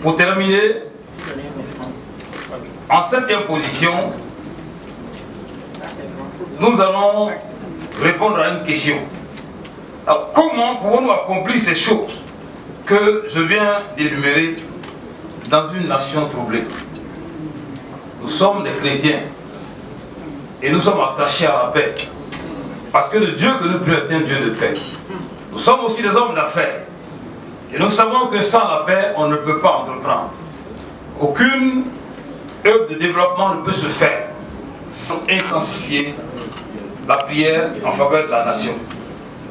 Pour terminer, en septième position, nous allons répondre à une question. Alors, comment pouvons-nous accomplir ces choses que je viens d'énumérer dans une nation troublée? Nous sommes des chrétiens et nous sommes attachés à la paix. Parce que le Dieu que nous prions est un Dieu de paix. Nous sommes aussi des hommes d'affaires. Et nous savons que sans la paix, on ne peut pas entreprendre. Aucune œuvre de développement ne peut se faire sans intensifier la prière en faveur de la nation.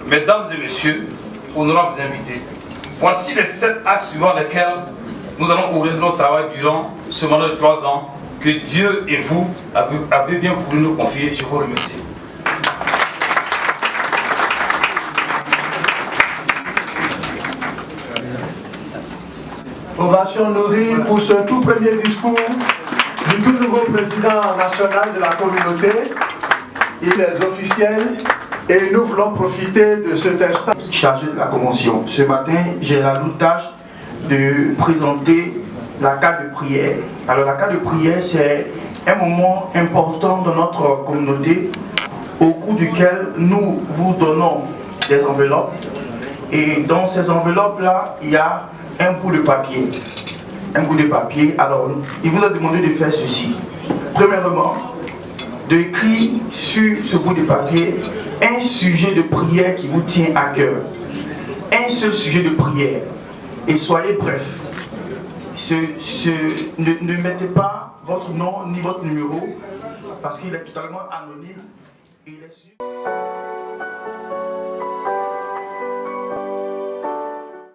Mesdames et messieurs, honorables invités, voici les 7 axes suivant lesquels nous allons ouvrir notre travail durant ce mandat de 3 ans que Dieu et vous avez bien voulu nous confier. Je vous remercie. Ovation nourrie pour ce tout premier discours du tout nouveau président national de la communauté. Il est officiel et nous voulons profiter de cet instant. Chargé de la convention. Ce matin, j'ai la lourde tâche de présenter la carte de prière. Alors la carte de prière, c'est un moment important dans notre communauté au cours duquel nous vous donnons des enveloppes. Et dans ces enveloppes-là, il y a un bout de papier. Un bout de papier. Alors, il vous a demandé de faire ceci. Premièrement, d'écrire sur ce bout de papier un sujet de prière qui vous tient à cœur. Un seul sujet de prière. Et soyez bref. Ne mettez pas votre nom ni votre numéro parce qu'il est totalement anonyme. Et il est sûr...